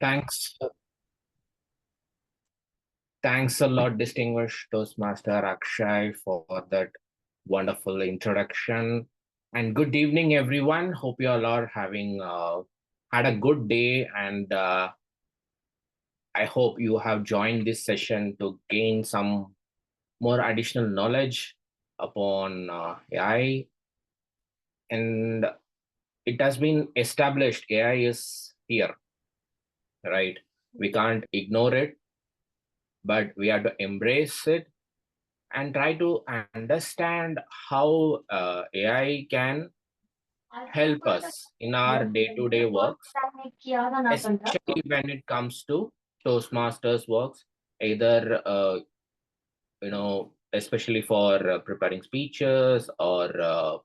Thanks. Thanks a lot, distinguished Toastmaster Akshay, for that wonderful introduction. And good evening, everyone. Hope you all are having had a good day, and I hope you have joined this session to gain some more additional knowledge upon AI. And it has been established AI is here, right? We can't ignore it, but we have to embrace it and try to understand how AI can help us in our day-to-day works, especially when it comes to Toastmasters works, either especially for preparing speeches or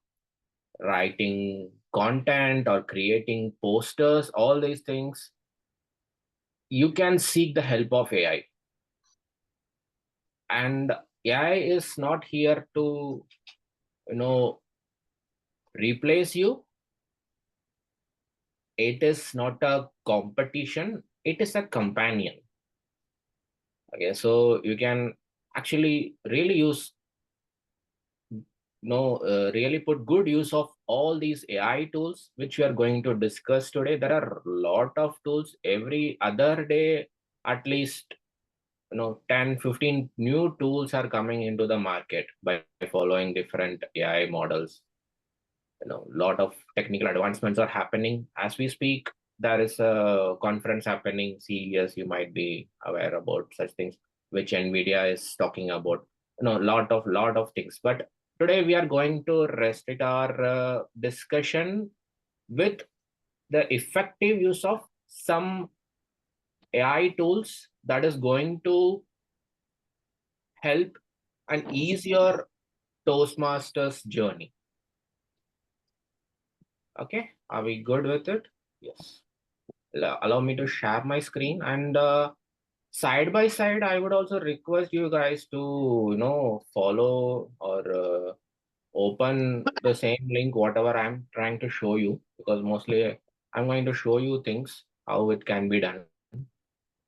writing content or creating posters, all these things. You can seek the help of AI, and AI is not here to replace you. It is not a competition, it is a companion. Okay, so you can actually really use really put good use of all these AI tools which we are going to discuss today. There are a lot of tools every other day. At least 10-15 new tools are coming into the market by following different AI models. Lot of technical advancements are happening as we speak. There is a conference happening, CES, you might be aware about such things, which NVIDIA is talking about. Lot of things. But today we are going to restrict our discussion with the effective use of some AI tools that is going to help and ease your Toastmasters journey. Okay, are we good with it? Yes. Allow me to share my screen, and side by side I would also request you guys to follow or open the same link whatever I'm trying to show you, because mostly I'm going to show you things how it can be done,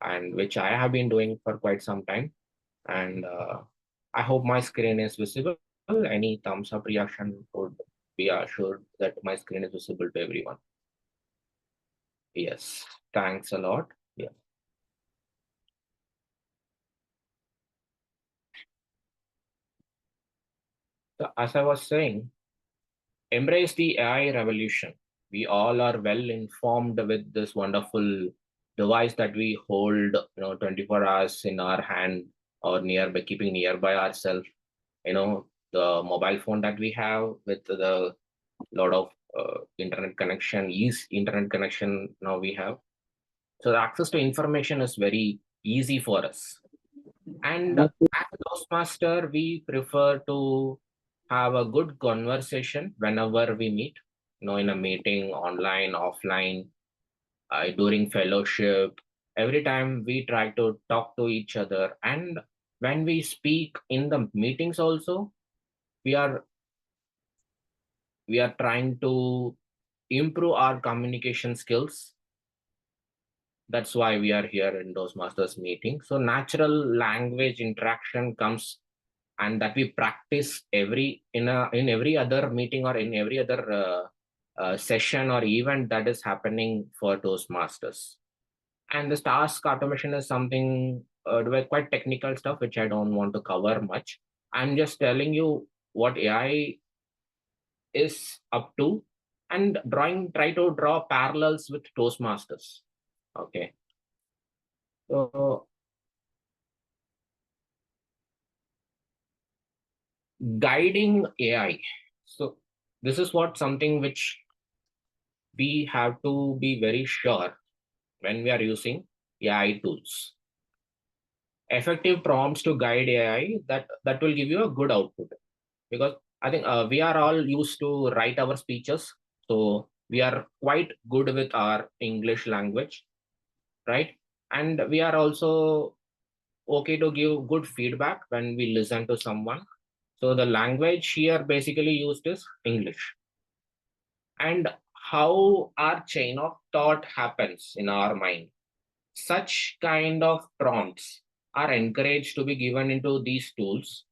and which I have been doing for quite some time. And I hope my screen is visible. Any thumbs up reaction would be assured that my screen is visible to everyone. Yes, thanks a lot. Yeah. So as I was saying, embrace the AI revolution. We all are well informed with this wonderful device that we hold, 24 hours in our hand or nearby, keeping nearby ourselves. The mobile phone that we have with the lot of internet connection, internet connection now we have. So the access to information is very easy for us. And as a Toastmaster, we prefer to have a good conversation whenever we meet, in a meeting, online, offline, during fellowship. Every time we try to talk to each other. And when we speak in the meetings also, we are trying to improve our communication skills. That's why we are here in Toastmasters meeting. So natural language interaction comes, and that we practice in every other meeting or in every other session or event that is happening for Toastmasters. And this task automation is something quite technical stuff which I don't want to cover much. I'm just telling you what AI is up to, and try to draw parallels with Toastmasters. Okay. So guiding AI. So this is something which we have to be very sure when we are using AI tools. Effective prompts to guide AI that will give you a good output, because I think we are all used to write our speeches, so we are quite good with our English language, right? And we are also okay to give good feedback when we listen to someone. So the language here basically used is English. And how our chain of thought happens in our mind. such kind of prompts are encouraged to be given into these tools.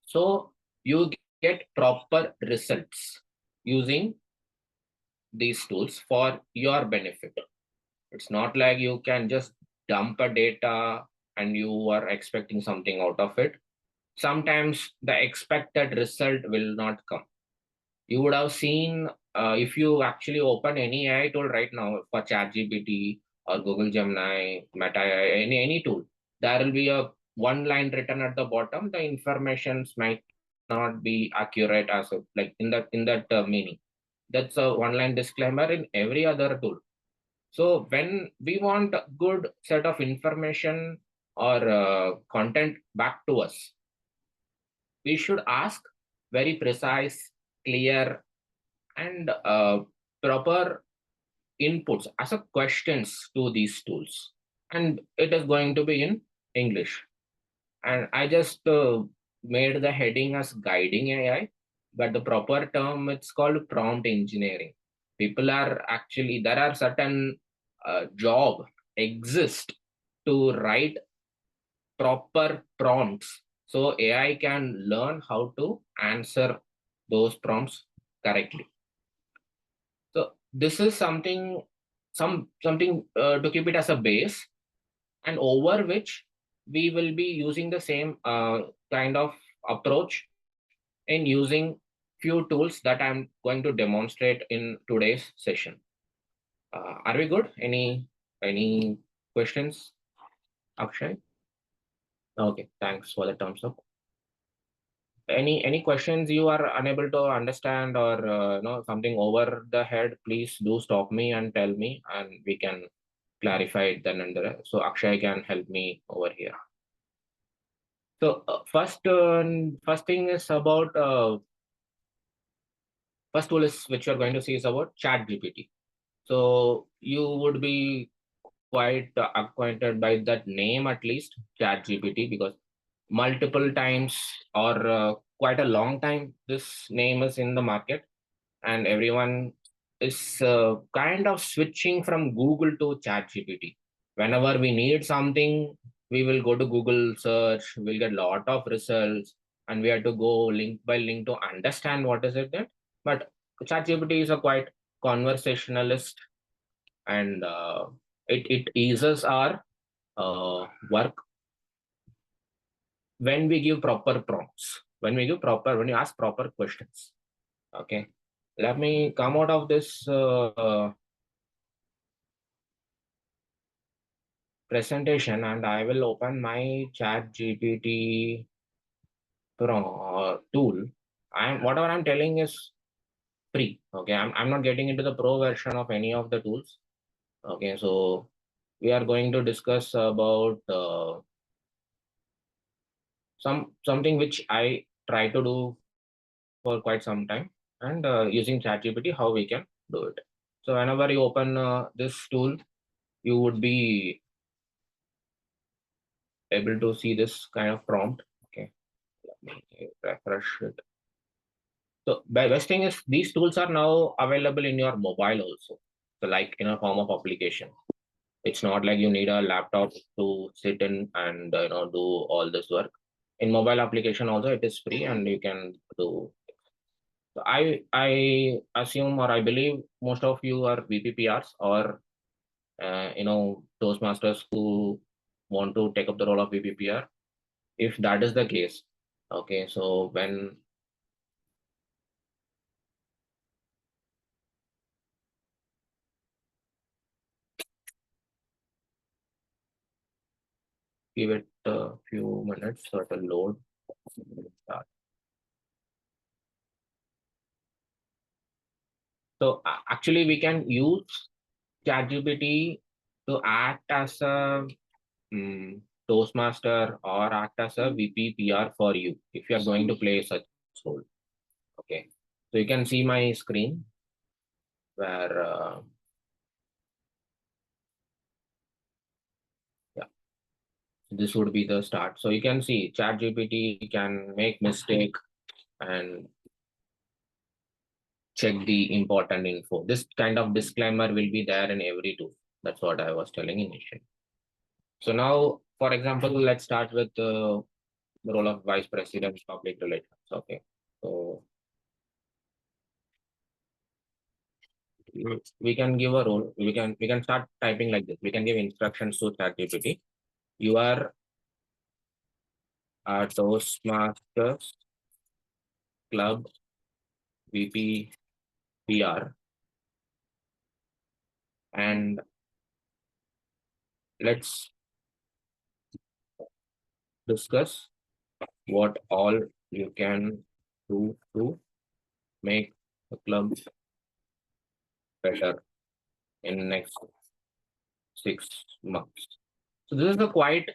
So you get proper results using these tools for your benefit. It's not like you can just dump a data and you are expecting something out of it. Sometimes the expected result will not come. You would have seen, if you actually open any AI tool right now for ChatGPT or Google Gemini, Meta AI, any tool, there will be a one line written at the bottom. The informations might not be accurate as of, like in that meaning. That's a one line disclaimer in every other tool. So when we want a good set of information or content back to us, we should ask very precise, clear, and proper inputs as a questions to these tools. And it is going to be in English. And I just made the heading as guiding AI, but the proper term, it's called prompt engineering. People are actually, there are certain job exist to write proper prompts so AI can learn how to answer those prompts correctly. So this is something to keep it as a base, and over which we will be using the same kind of approach in using few tools that I'm going to demonstrate in today's session. Are we good? Any questions, Akshay? Okay, thanks for the thumbs up. Any questions you are unable to understand, or something over the head, please do stop me and tell me, and we can clarify it then and there. So Akshay can help me over here. So first thing is about first tool is which you're going to see is about Chat GPT. So you would be quite acquainted by that name, at least Chat GPT, because multiple times or quite a long time this name is in the market, and everyone is kind of switching from Google to Chat GPT. Whenever we need something, we will go to Google search, we'll get a lot of results, and we have to go link by link to understand what is it that. But ChatGPT is a quite conversationalist, and it eases our work when we give proper prompts, when you ask proper questions. Okay, let me come out of this presentation, and I will open my Chat GPT tool. Whatever I'm telling is free. Okay, I'm not getting into the pro version of any of the tools. Okay, so we are going to discuss about something which I try to do for quite some time, and using ChatGPT, how we can do it. So whenever you open this tool, you would be able to see this kind of prompt. Okay, let me refresh it. So the best thing is these tools are now available in your mobile also. So like in a form of application. It's not like you need a laptop to sit in and do all this work. In mobile application also it is free and you can do. So I assume or I believe most of you are VPPRs or Toastmasters who want to take up the role of VPPR. If that is the case, okay, so when give it a few minutes so it will load. So actually we can use ChatGPT to act as a Toastmaster or act as a VPPR for you if you are going to play such role. Okay, so you can see my screen where yeah, this would be the start. So you can see ChatGPT can make mistake and check the important info. This kind of disclaimer will be there in every tool. That's what I was telling initially. So now, for example, let's start with the role of vice president public relations. Okay. So we can give a role. We can start typing like this. We can give instructions to ChatGPT. You are a Toastmasters Club VP PR, and let's discuss what all you can do to make the club better in next 6 months. So this is a quite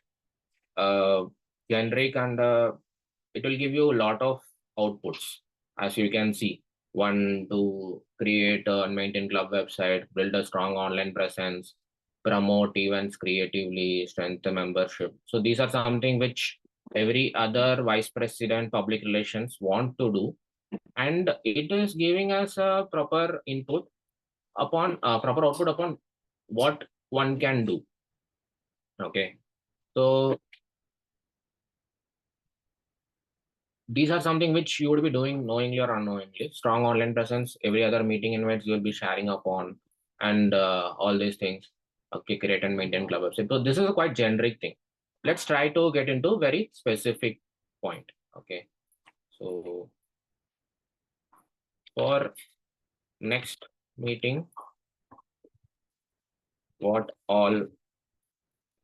uh, generic, and it will give you a lot of outputs. As you can see, one, to create and maintain club website, build a strong online presence, promote events creatively, strengthen membership. So these are something which every other vice president public relations want to do, and it is giving us a proper input upon proper output upon what one can do. Okay, so these are something which you would be doing knowingly or unknowingly. Strong online presence, every other meeting invites you'll be sharing upon, and all these things. Okay, create and maintain club website. So this is a quite generic thing. Let's try to get into very specific point. Okay, so for next meeting, what all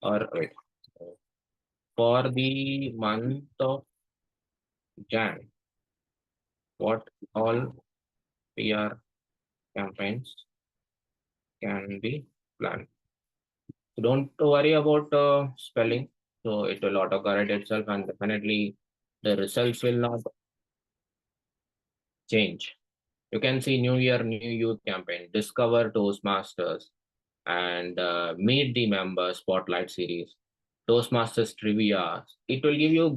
are, wait, for the month of Jan, what all PR campaigns can be planned? So don't worry about spelling. So it will autocorrect itself, and definitely the results will not change. You can see New Year, New Youth campaign, Discover Toastmasters, and Meet the Members Spotlight series, Toastmasters trivia. It will give you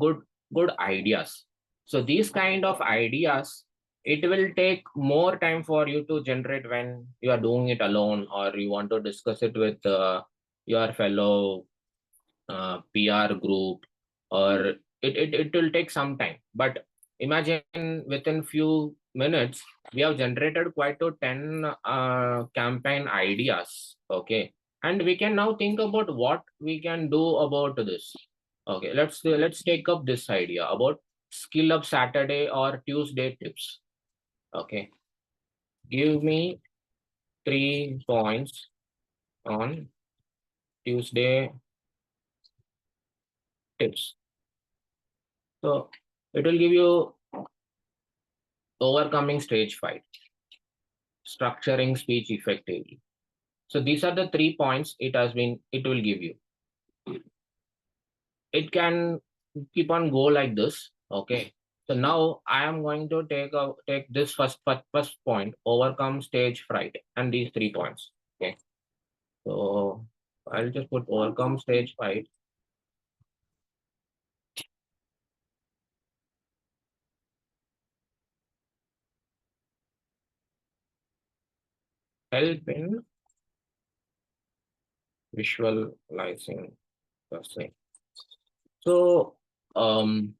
good ideas. So these kind of ideas, it will take more time for you to generate when you are doing it alone, or you want to discuss it with your fellow PR group, or it will take some time. But imagine within few minutes, we have generated quite a 10 campaign ideas. Okay. And we can now think about what we can do about this. Okay, let's take up this idea about skill up Saturday or Tuesday tips. Okay. Give me 3 points on Tuesday tips. So it will give you overcoming stage fright, structuring speech effectively. So these are the 3 points it will give you. It can keep on go like this. Okay. So now I am going to take this first point, overcome stage fright, and these 3 points. Okay. So I'll just put overcome stage fright. Help in visualizing the same. So when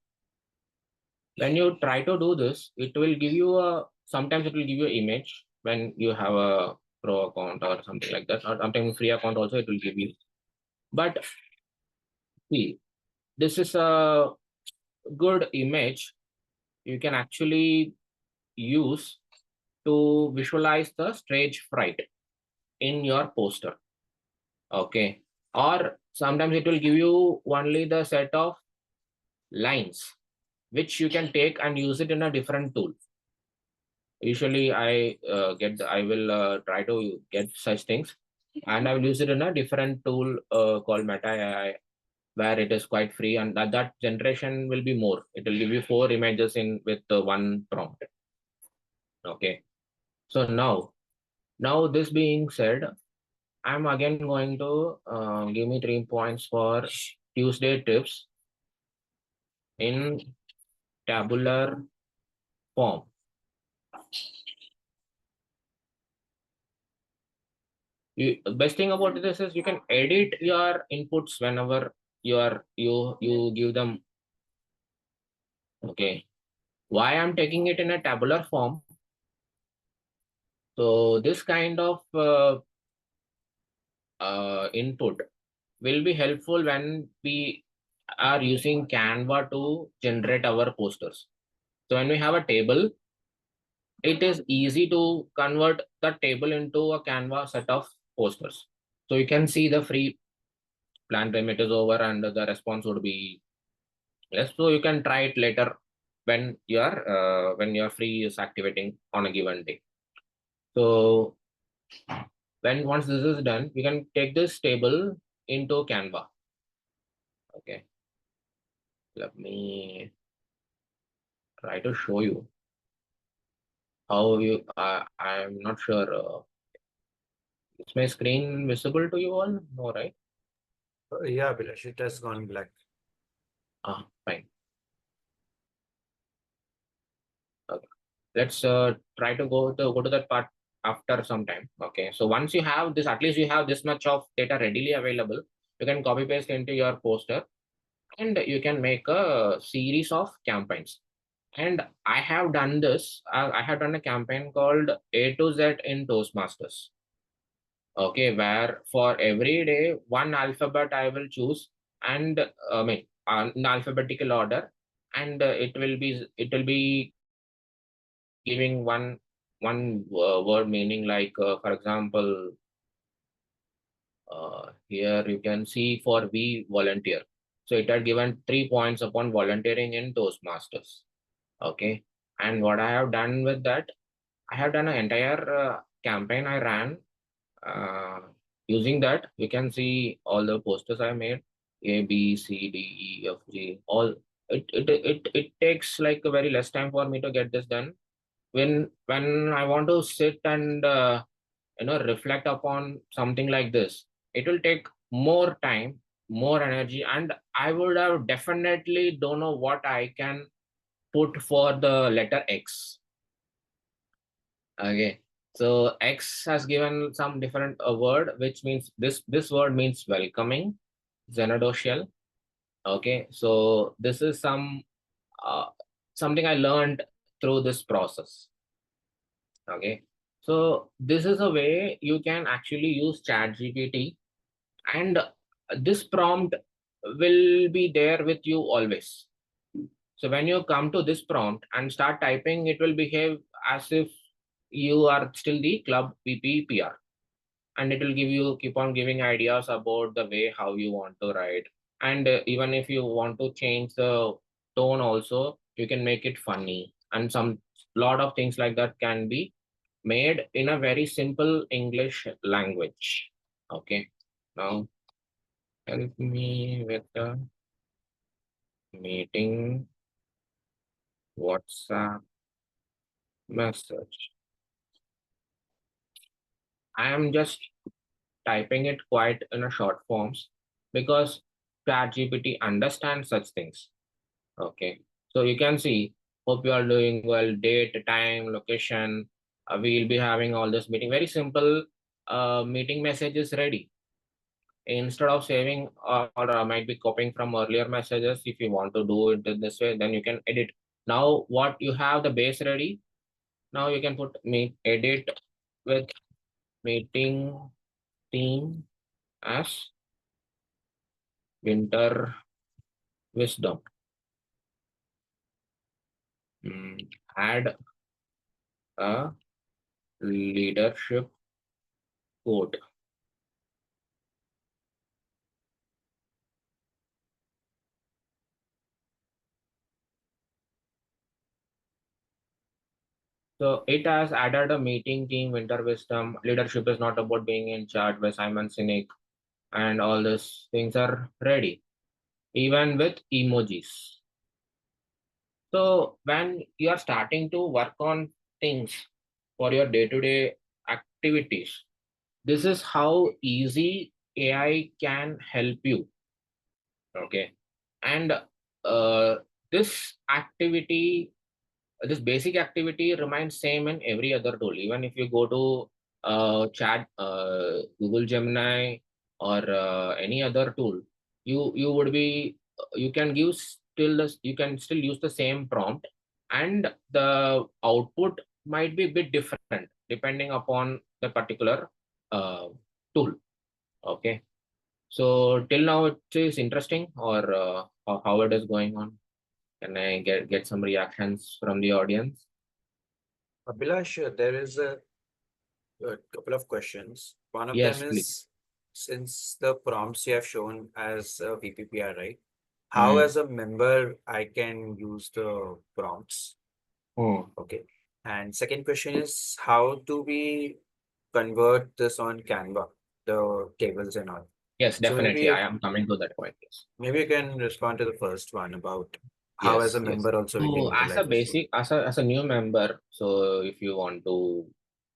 you try to do this, it will give you sometimes it will give you an image when you have a pro account or something like that, or sometimes free account also it will give you. But see, this is a good image you can actually use to visualize the stage fright in your poster. Okay. Or sometimes it will give you only the set of lines which you can take and use it in a different tool. Usually I will try to get such things, and I will use it in a different tool called Meta AI, where it is quite free, and that generation will be more. It will give you 4 images in with one prompt. Okay. So now this being said, I'm again going to give me 3 points for Tuesday tips in tabular form. Best thing about this is you can edit your inputs whenever you give them. Okay, why I'm taking it in a tabular form? So this kind of input will be helpful when we are using Canva to generate our posters. So when we have a table, it is easy to convert the table into a Canva set of posters. So you can see the free plan payment is over and the response would be less. So you can try it later when your free is activating on a given day. So when once this is done, we can take this table into Canva. Okay, let me try to show you how you. I'm not sure. Is my screen visible to you all? No, right? Yeah, Abilash, it has gone black. Fine. Okay. Let's try to go to that part after some time. Okay. So once you have this, at least you have this much of data readily available. You can copy paste into your poster, and you can make a series of campaigns. And I have done this. I have done a campaign called A to Z in Toastmasters. Okay, where for every day one alphabet I will choose, and I mean in alphabetical order, and it will be giving one word meaning, like for example, here you can see for we volunteer. So it had given 3 points upon volunteering in Toastmasters. Okay, and what I have done with that, I have done an entire campaign I ran. uh, Using that, you can see all the posters I made, A, B, C, D, E, F, G, all. It takes like a very less time for me to get this done. When I want to sit and reflect upon something like this, it will take more time, more energy, and I would have definitely don't know what I can put for the letter X. Okay, so X has given some different word, which means this word means welcoming, xenodocial. Okay, so this is uh, something I learned through this process. Okay, so this is a way you can actually use ChatGPT, and this prompt will be there with you always. So when you come to this prompt and start typing, it will behave as if you are still the club PPPR, and it will keep on giving ideas about the way how you want to write. And even if you want to change the tone also, you can make it funny, and some lot of things like that can be made in a very simple English language. Okay, now help me with the meeting WhatsApp message. I am just typing it quite in a short forms because ChatGPT understands such things. Okay, so you can see, hope you are doing well, date, time, location. We'll be having all this meeting. Very simple meeting message is ready. Instead of saving or might be copying from earlier messages, if you want to do it in this way, then you can edit. Now, what you have the base ready. Now you can put meet edit with meeting theme as winter wisdom. Add a leadership quote. So it has added a meeting team, winter wisdom. Leadership is not about being in charge by Simon Sinek, and all these things are ready, even with emojis. So when you are starting to work on things for your day-to-day activities, this is how easy AI can help you. Okay, and uh, this activity, this basic activity remains same in every other tool. Even if you go to chat, Google Gemini, or any other tool, you would be you can give still you can still use the same prompt, and the output might be a bit different depending upon the particular uh, tool. Okay, so till now it is interesting, or how it is going on. Can I get some reactions from the audience? Abhilash, there is a couple of questions. One of them Yes, please. is, since the prompts you have shown as a VPPR, right? How, Mm. as a member, I can use the prompts? Mm. Okay. And second question is, how do we convert this on Canva, the tables and all? Yes, So definitely. I am coming to that point. Yes. maybe you can respond to the first one about how, as a Yes, yes. member, also we can So as a utilize this tool. basic, as a new member, so if you want to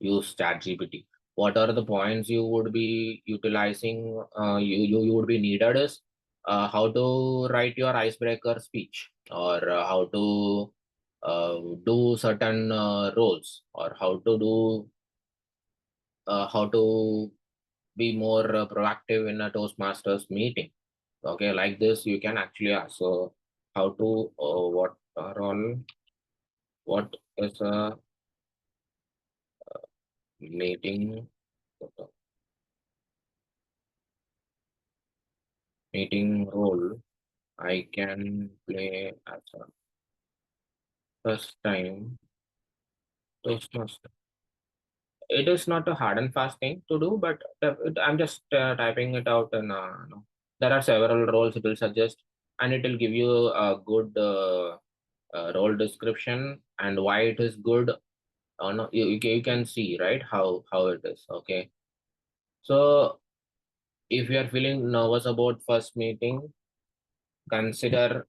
use ChatGPT, what are the points you would be utilizing? You would be needed is how to write your icebreaker speech, or how to do certain roles, or how to be more proactive in a Toastmasters meeting. Okay, like this you can actually ask. So how to what is a meeting meeting role I can play as a first time Toastmaster. It is not a hard and fast thing to do, but I'm just typing it out, and there are several roles it will suggest, and it will give you a good role description and why it is good. No, you can see, right, how it is. Okay, so if you are feeling nervous about first meeting, consider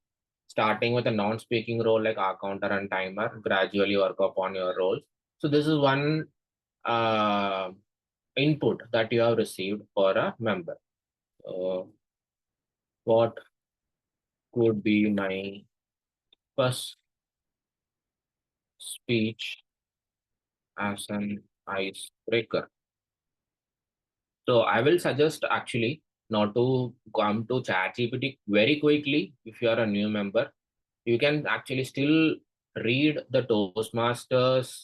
starting with a non-speaking role like our counter and timer. Gradually work upon your roles. So this is one uh, input that you have received for a member. What could be my first speech as an icebreaker? So I will suggest actually not to come to ChatGPT very quickly if you are a new member. You can actually still read the Toastmasters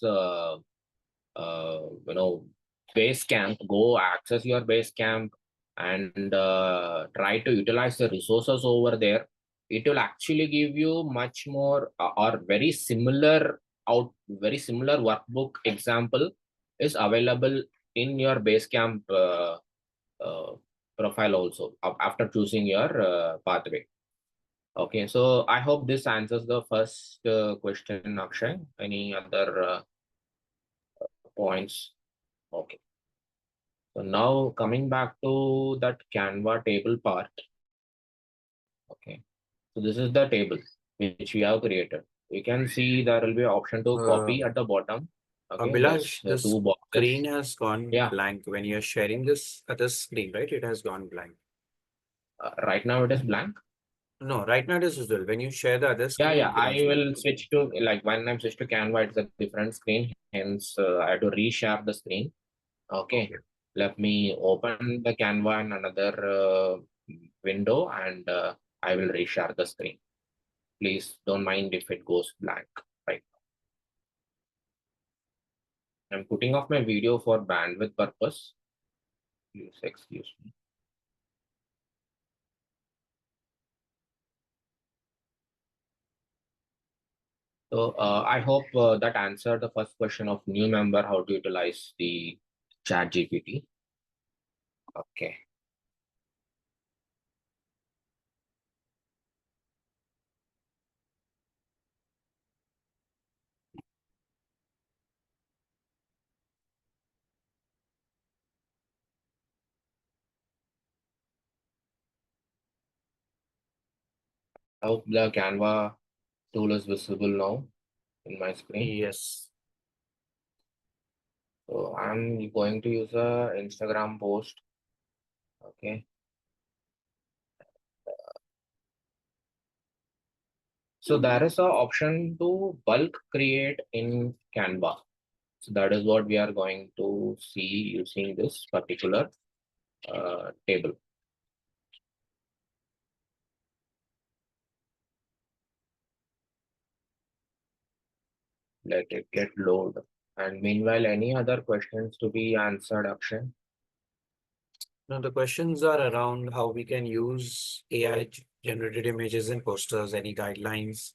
base camp. Go access your base camp and try to utilize the resources over there. It will actually give you much more or very similar workbook example is available in your base camp uh, profile also after choosing your pathway. Okay, so I hope this answers the first question, Akshay. Any other points? Okay. So now coming back to that Canva table part. Okay. So this is the table which we have created. You can see there will be an option to Uh, copy at the bottom. Okay. There's Abhilash, the two boxes. screen has gone Yeah. blank when you're sharing this other screen, right? It has gone blank. Right now it is blank. No, right now it is visual. When you share the other Yeah, screen, yeah. it becomes I blank. will switch to, like, when I'm switched to Canva, it's a different screen. Hence, I have to reshare the screen. Okay, Okay. let me open the Canva in another window, and I will reshare the screen. Please don't mind if it goes blank. Right. I'm putting off my video for bandwidth purpose. Please excuse me. So I hope that answered the first question of new member, how to utilize the chat GPT. Okay. I hope the Canva tool is visible now in my screen. Yes. So I'm going to use a Instagram post. Okay. So there is a option to bulk create in Canva. So that is what we are going to see using this particular table. Let it get load. And meanwhile, any other questions to be answered, Akshay? Now, the questions are around how we can use AI generated images in posters, any guidelines,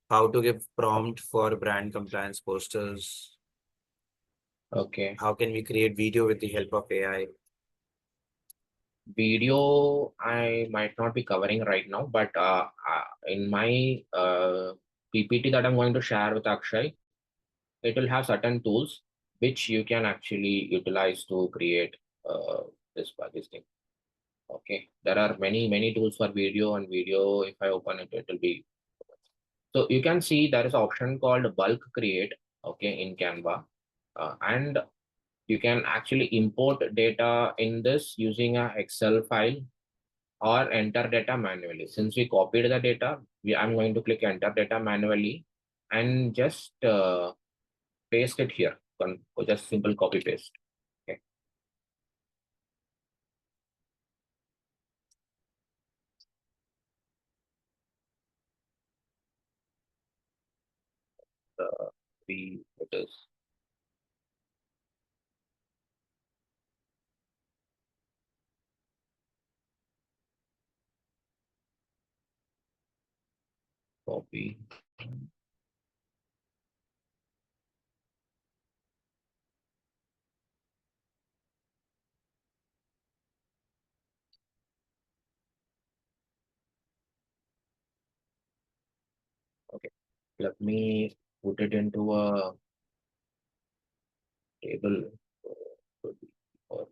how to give prompt for brand compliance posters, Okay. how can we create video with the help of AI. Video, I might not be covering right now, but in my PPT that I'm going to share with Akshay, it will have certain tools which you can actually utilize to create this thing. Okay, there are many tools for video, and video, if I open it, it will be. So you can see there is an option called bulk create, okay, in Canva, and you can actually import data in this using a Excel file or enter data manually. Since we copied the data, I'm going to click enter data manually and just paste it here. Just simple copy paste. Okay. We it is copy. Okay. Let me put it into a table. Or-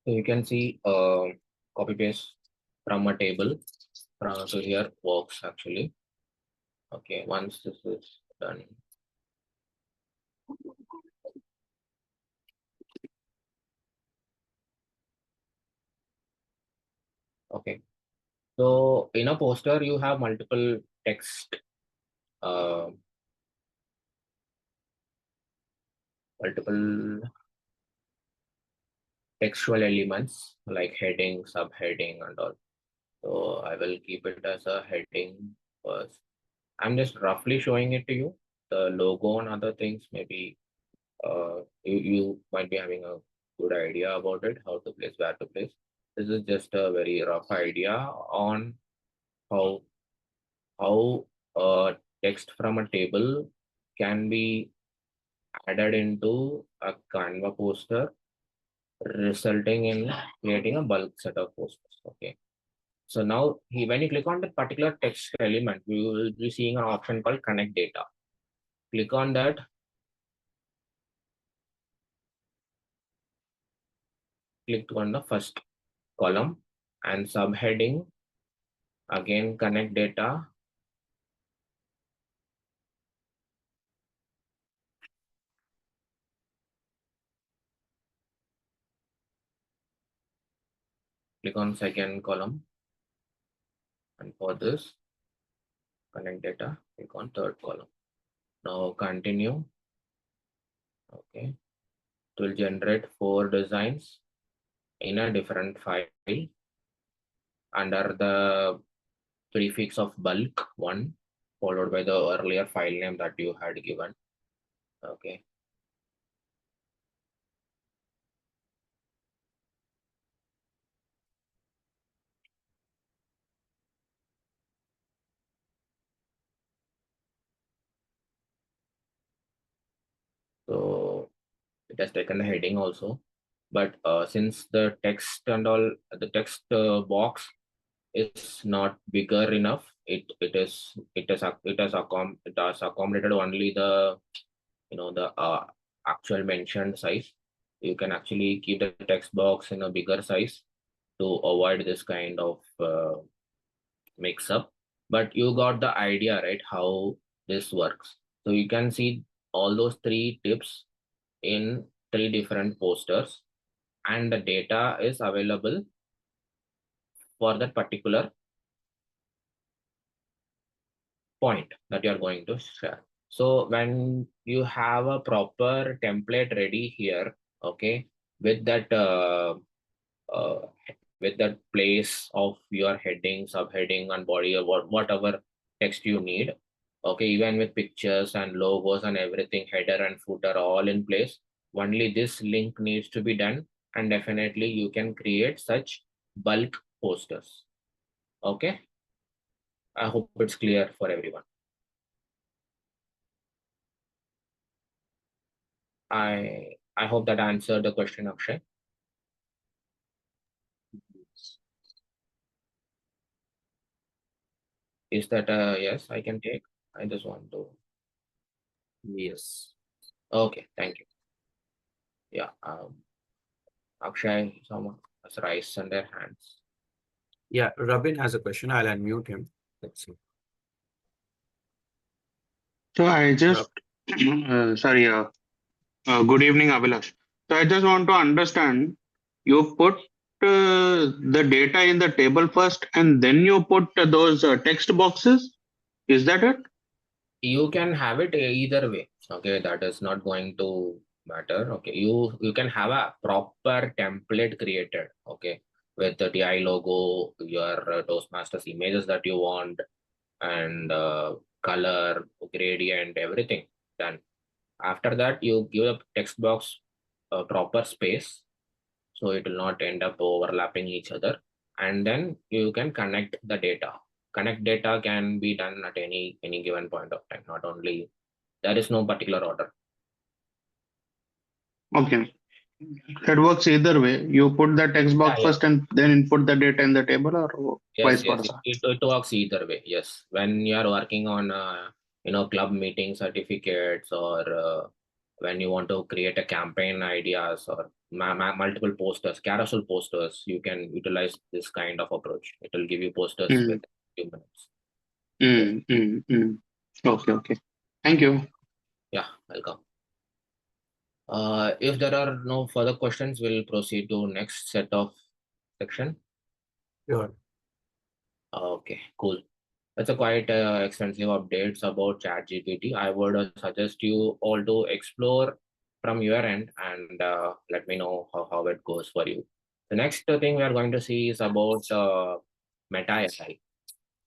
So you can see copy paste from a table. So here works actually. Okay, once this is done. Okay. So in a poster, you have multiple text, uh, multiple textual elements like heading, subheading, and all. So I will keep it as a heading first. I'm just roughly showing it to you. The logo and other things, maybe you might be having a good idea about it, how to place, where to place. This is just a very rough idea on how how text from a table can be added into a Canva poster, resulting in creating a bulk set of posters. Okay. So now when you click on that particular text element, you will be seeing an option called connect data. Click on that. Click on the first column and subheading. Again, connect data. Click on second column. And for this, connect data, click on third column. Now continue. Okay. It will generate 4 designs in a different file under the prefix of bulk 1, followed by the earlier file name that you had given. Okay. So it has taken the heading also. But since the text and all, the text box is not bigger enough. It has accommodated only the the actual mentioned size. You can actually keep the text box in a bigger size to avoid this kind of mix up. But you got the idea, right? How this works. So you can see all those three tips in three different posters, and the data is available for that particular point that you are going to share. So when you have a proper template ready here, okay, with that uh, with that place of your heading, subheading, and body, or whatever text you need, okay, even with pictures and logos and everything, header and footer all in place, only this link needs to be done, and definitely you can create such bulk posters. Okay, I hope it's clear for everyone. I hope that answered the question, Akshay. Is that yes, I can take? I just want to. Yes. Okay, thank you. Yeah, Akshay, someone has raised on their hands. Yeah, Robin has a question. I'll unmute him. Let's see. So I just, Rob, sorry, good evening, Abilash. So I just want to understand, you put the data in the table first and then you put those text boxes. Is that it? You can have it either way. Okay, that is not going to matter. Okay, you can have a proper template created. Okay, with the TI logo, your Toastmasters images that you want, and color, gradient, everything done. After that, you give a text box a proper space, so it will not end up overlapping each other. And then you can connect the data. Connect data can be done at any given point of time. Not only there is no particular order. Okay. That works either way. You put the text Yeah, box yeah. first and then input the data in the table, or Yes, vice yes. versa. It works either way. Yes, when you are working on club meeting certificates, or when you want to create a campaign ideas, or multiple posters, carousel posters, you can utilize this kind of approach. It will give you posters Mm, with few minutes. Yes. mm, mm, mm. Okay, okay. Thank you. Yeah, welcome. If there are no further questions, we'll proceed to next set of section. sure. Okay, cool. That's a quite extensive updates about ChatGPT. I would suggest you all to explore from your end, and let me know how it goes for you. The next thing we are going to see is about Meta AI.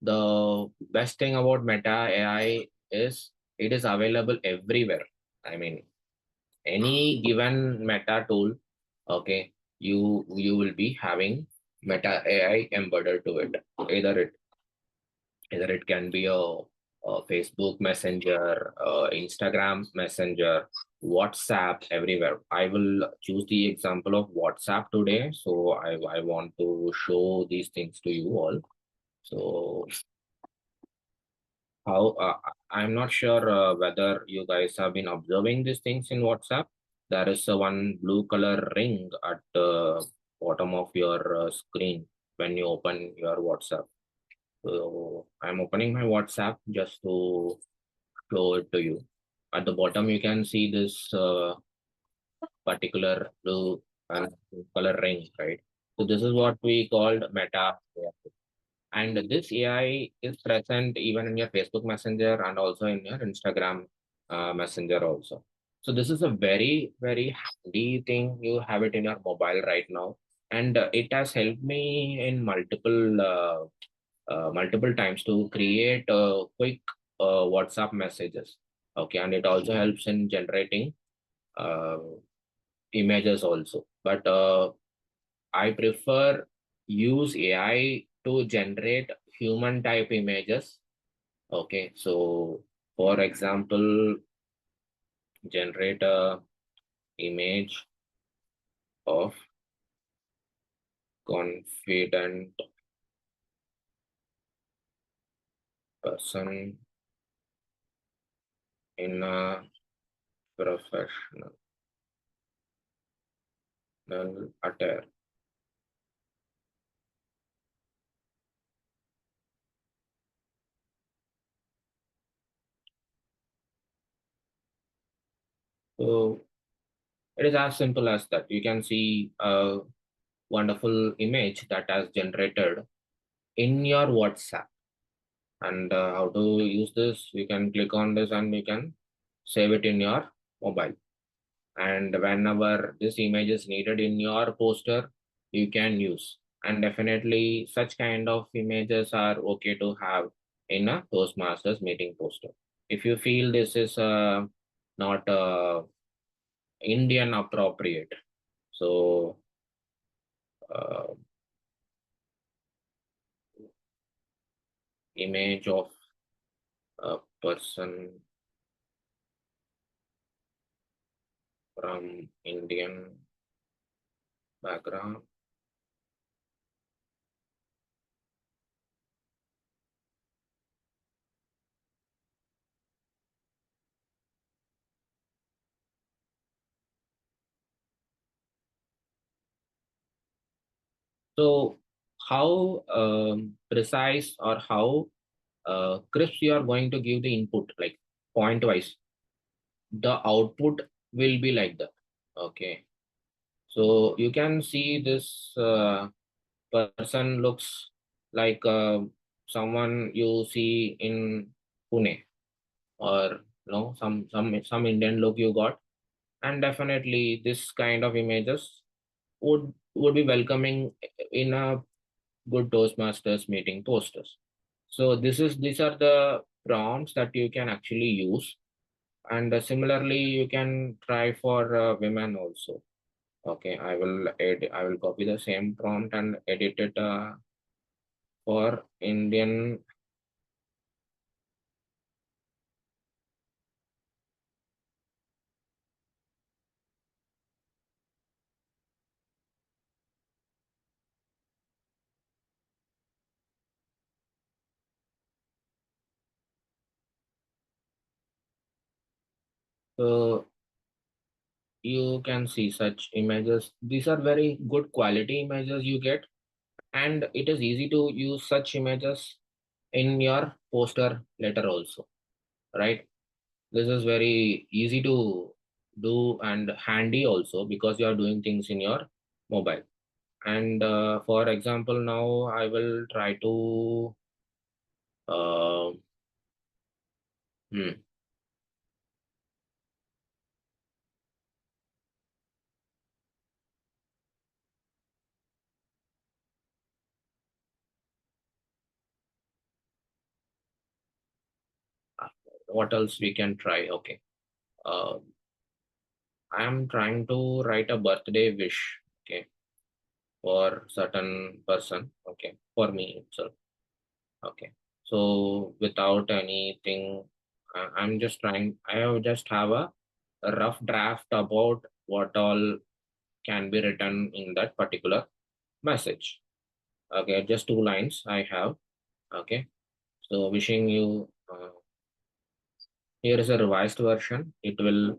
The best thing about Meta AI is it is available everywhere. I mean, any given Meta tool, okay, you will be having Meta AI embedded to it. Either it can be a Facebook Messenger, Instagram Messenger, WhatsApp, everywhere. I will choose the example of WhatsApp today. So I want to show these things to you all. So how I'm not sure whether you guys have been observing these things in WhatsApp. There is a one blue color ring at the bottom of your screen when you open your WhatsApp. So I'm opening my WhatsApp just to show it to you. At the bottom, you can see this particular blue color ring, right? So this is what we called Meta AI. And this AI is present even in your Facebook Messenger and also in your Instagram Messenger also. So this is a very, very handy thing. You have it in your mobile right now. And it has helped me in multiple times to create quick WhatsApp messages. Okay, and it also helps in generating uh, images also. But I prefer use AI to generate human type images. Okay, so for example, generate a image of confident person in a professional attire. So it is as simple as that. You can see a wonderful image that has generated in your WhatsApp. And how to use this? You can click on this and you can save it in your mobile. And whenever this image is needed in your poster, you can use. And definitely such kind of images are okay to have in a Toastmasters meeting poster. If you feel this is not Indian appropriate, so uh, image of a person from Indian background. So how precise or how crisp you are going to give the input, like point wise, the output will be like that. Okay. So you can see this person looks like someone you see in Pune, or some Indian look you got, and definitely this kind of images would be welcoming in a good Toastmasters meeting posters. So these are the prompts that you can actually use, and similarly you can try for women also. Okay, I will copy the same prompt and edit it for Indian. So you can see such images. These are very good quality images you get, and it is easy to use such images in your poster later also, right? This is very easy to do and handy also because you are doing things in your mobile. And for example, now I will try to uh, hmm, what else we can try. Okay, uh, I am trying to write a birthday wish, okay, for certain person, okay, for me itself. Okay, so without anything, I'm just trying, just have a rough draft about what all can be written in that particular message. Okay, just 2 lines I have. Okay, so wishing you, here is a revised version. It will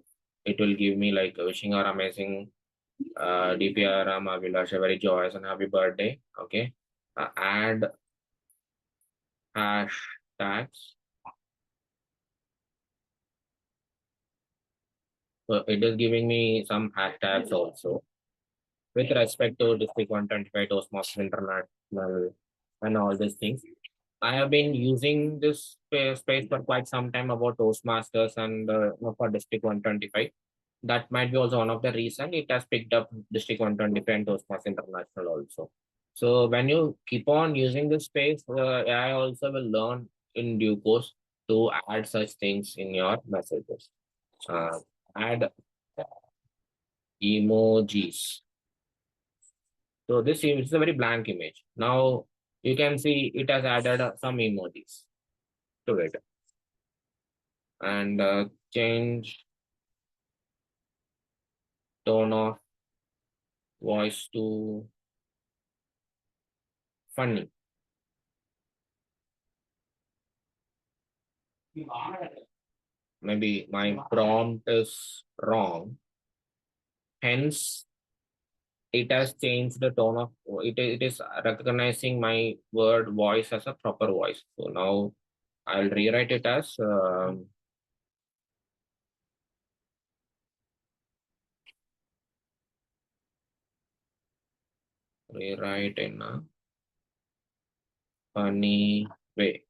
give me like wishing our amazing DPRM Abilash a very joyous and happy birthday. Okay, add hashtags. So it is giving me some hashtags also with respect to District 125 Toastmasters International and all these things. I have been using this space for quite some time about Toastmasters and for District 125. That might be also one of the reason it has picked up District 125 and Toastmasters International also. So when you keep on using this space, AI also will learn in due course to add such things in your messages. Uh, Add emojis. So this is a very blank image. Now you can see it has added some emojis to it, and change tone of voice to funny. maybe my prompt is wrong. Hence, it has changed the tone of it is recognizing my word voice as a proper voice. So now I'll rewrite it as rewrite in a funny way.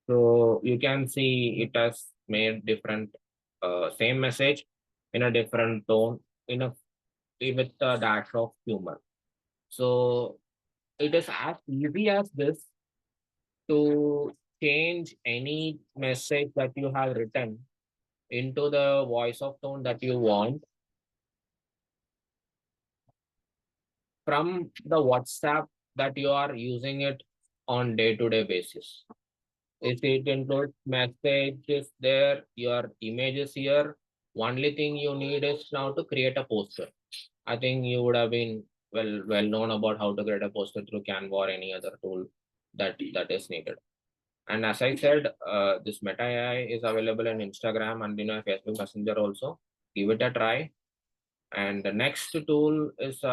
So you can see it has made different same message in a different tone in a with a dash of humor. So it is as easy as this to change any message that you have written into the voice of tone that you want from the WhatsApp that you are using it on day-to-day basis. If it includes messages there, your images here, only thing you need is now to create a poster. I think you would have been well known about how to create a poster through Canva or any other tool that is needed. And as I said, this Meta AI is available in Instagram and Facebook Messenger also. Give it a try. And the next tool is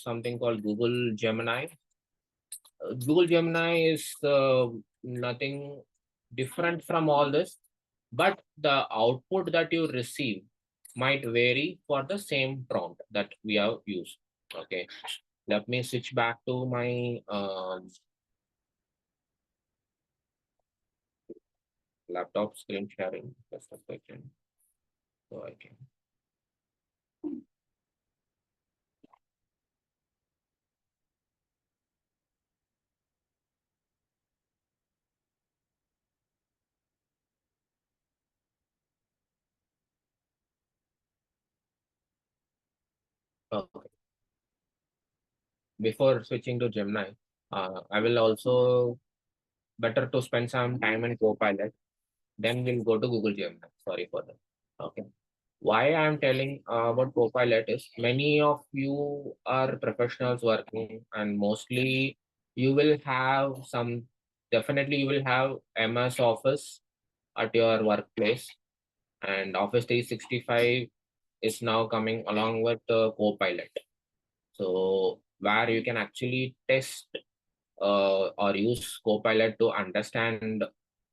something called Google Gemini. Google Gemini is nothing different from all this, but the output that you receive might vary for the same prompt that we have used. Okay, let me switch back to my laptop screen sharing. Just a second, so I can. Okay. Before switching to Gemini, I will also better to spend some time in Copilot. Then we'll go to Google Gemini. Sorry for that. Okay. Why I'm telling about Copilot is many of you are professionals working, and mostly you will have some. Definitely, you will have MS Office at your workplace, and Office 365 is now coming along with Copilot. So where you can actually test or use Copilot to understand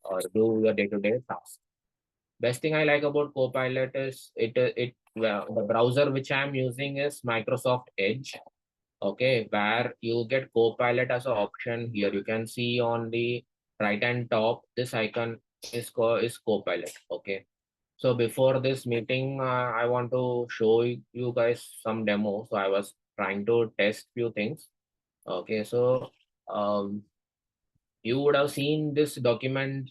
or do your day-to-day tasks. Best thing I like about Copilot is the browser which I'm using is Microsoft Edge. Okay, where you get Copilot as an option here. You can see on the right hand top, this icon is Copilot. Okay, so before this meeting, I want to show you guys some demo. So I was trying to test few things. Okay, so um, you would have seen this document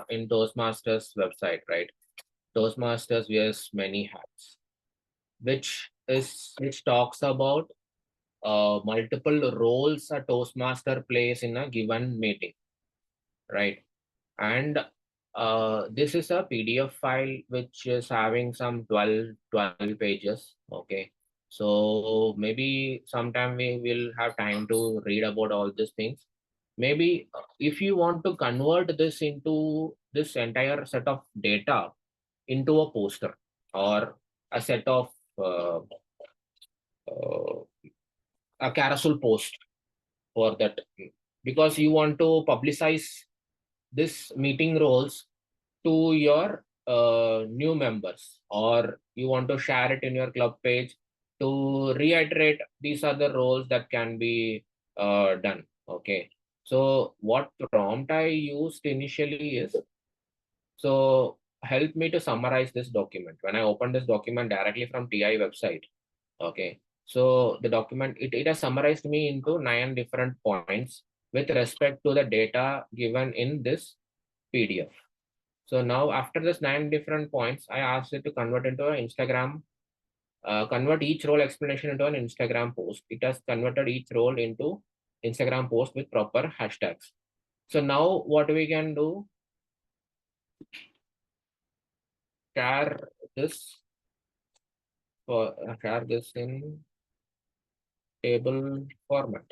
in Toastmasters website, right? Toastmasters wears many hats, which talks about multiple roles a Toastmaster plays in a given meeting, right? And this is a PDF file which is having some 12 pages. Okay. So maybe sometime we will have time to read about all these things. Maybe if you want to convert this into this entire set of data into a poster or a set of uh, a carousel post for that, because you want to publicize this meeting roles to your new members, or you want to share it in your club page to reiterate these are the roles that can be done. Okay, so what prompt I used initially is, so help me to summarize this document. When I open this document directly from TI website, okay, so the document, it has summarized me into 9 different points with respect to the data given in this PDF. So now after this 9 different points, I asked it to convert into an Instagram, convert each role explanation into an Instagram post. It has converted each role into Instagram post with proper hashtags. So now what we can do, share this share this in table format.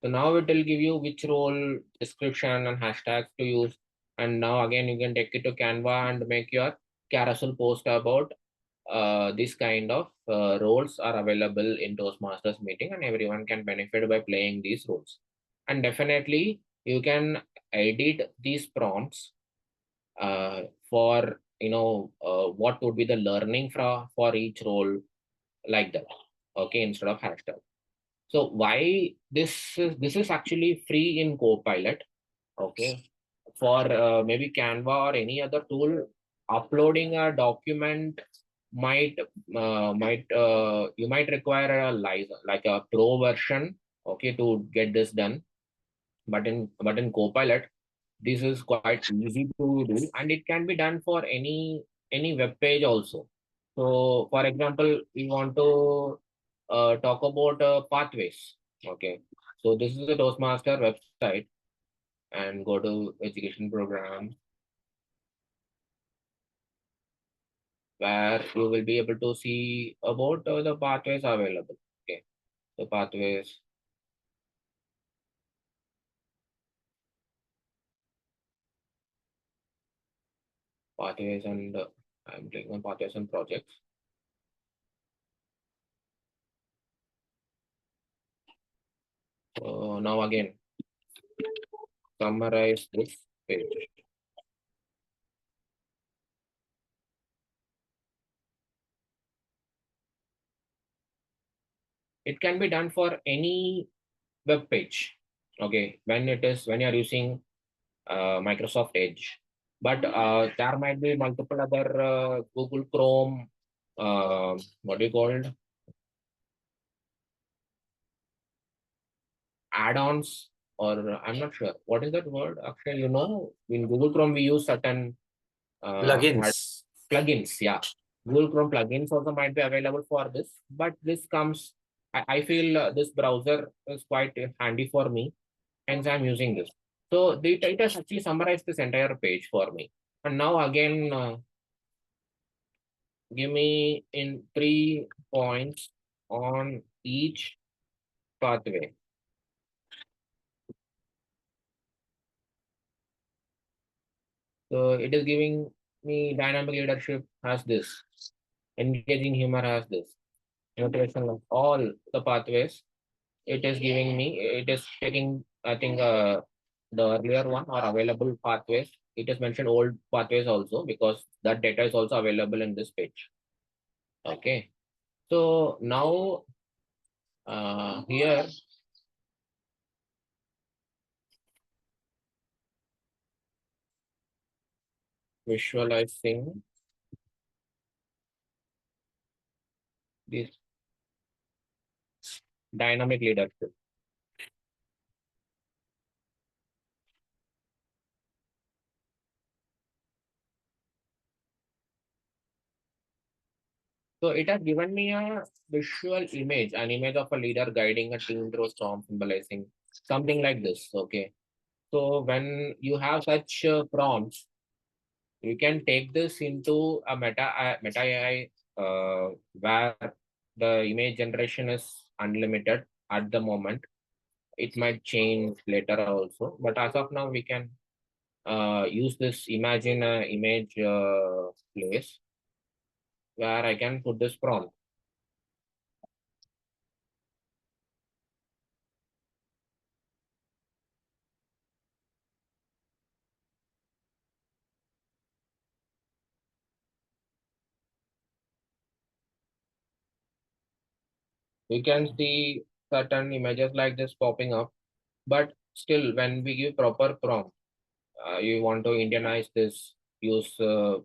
So now it will give you which role, description, and hashtags to use. And now again, you can take it to Canva and make your carousel post about this kind of roles are available in Toastmasters meeting, and everyone can benefit by playing these roles. And definitely, you can edit these prompts for what would be the learning for each role, like that. Okay, instead of hashtag. So why this is actually free in Copilot. Okay, for maybe Canva or any other tool, uploading a document might you might require a license, like a pro version, okay, to get this done. But in Copilot, this is quite easy to do, and it can be done for any web page also. So for example, we want to talk about pathways. Okay, so this is the Toastmaster website, and go to education program, where you will be able to see about the pathways available. Okay, so pathways, and I'm clicking on pathways and projects. So now again, summarize this page. It can be done for any web page. Okay, when you're using Microsoft Edge, but there might be multiple other Google Chrome, what do you call it, add-ons, or I'm not sure what is that word. Actually, in Google Chrome we use certain Plugins. plugins. Yeah, Google Chrome plugins also might be available for this, but this comes. I feel this browser is quite handy for me, hence I'm using this. So it has actually summarized this entire page for me. And now again, give me in 3 points on each pathway. So it is giving me dynamic leadership has this, engaging humor has this, motivation of all the pathways. It is giving me, it is taking, I think, the earlier one or available pathways. It is mentioned old pathways also, because that data is also available in this page. Okay. So now here, visualizing this dynamic leadership. So it has given me a visual image, an image of a leader guiding a team through a storm, symbolizing something like this. Okay. So when you have such prompts, you can take this into a meta AI, where the image generation is unlimited at the moment. It might change later also, but as of now, we can use this imagine image place, where I can put this prompt. We can see certain images like this popping up, but still, when we give proper prompt, you want to Indianize this, use uh,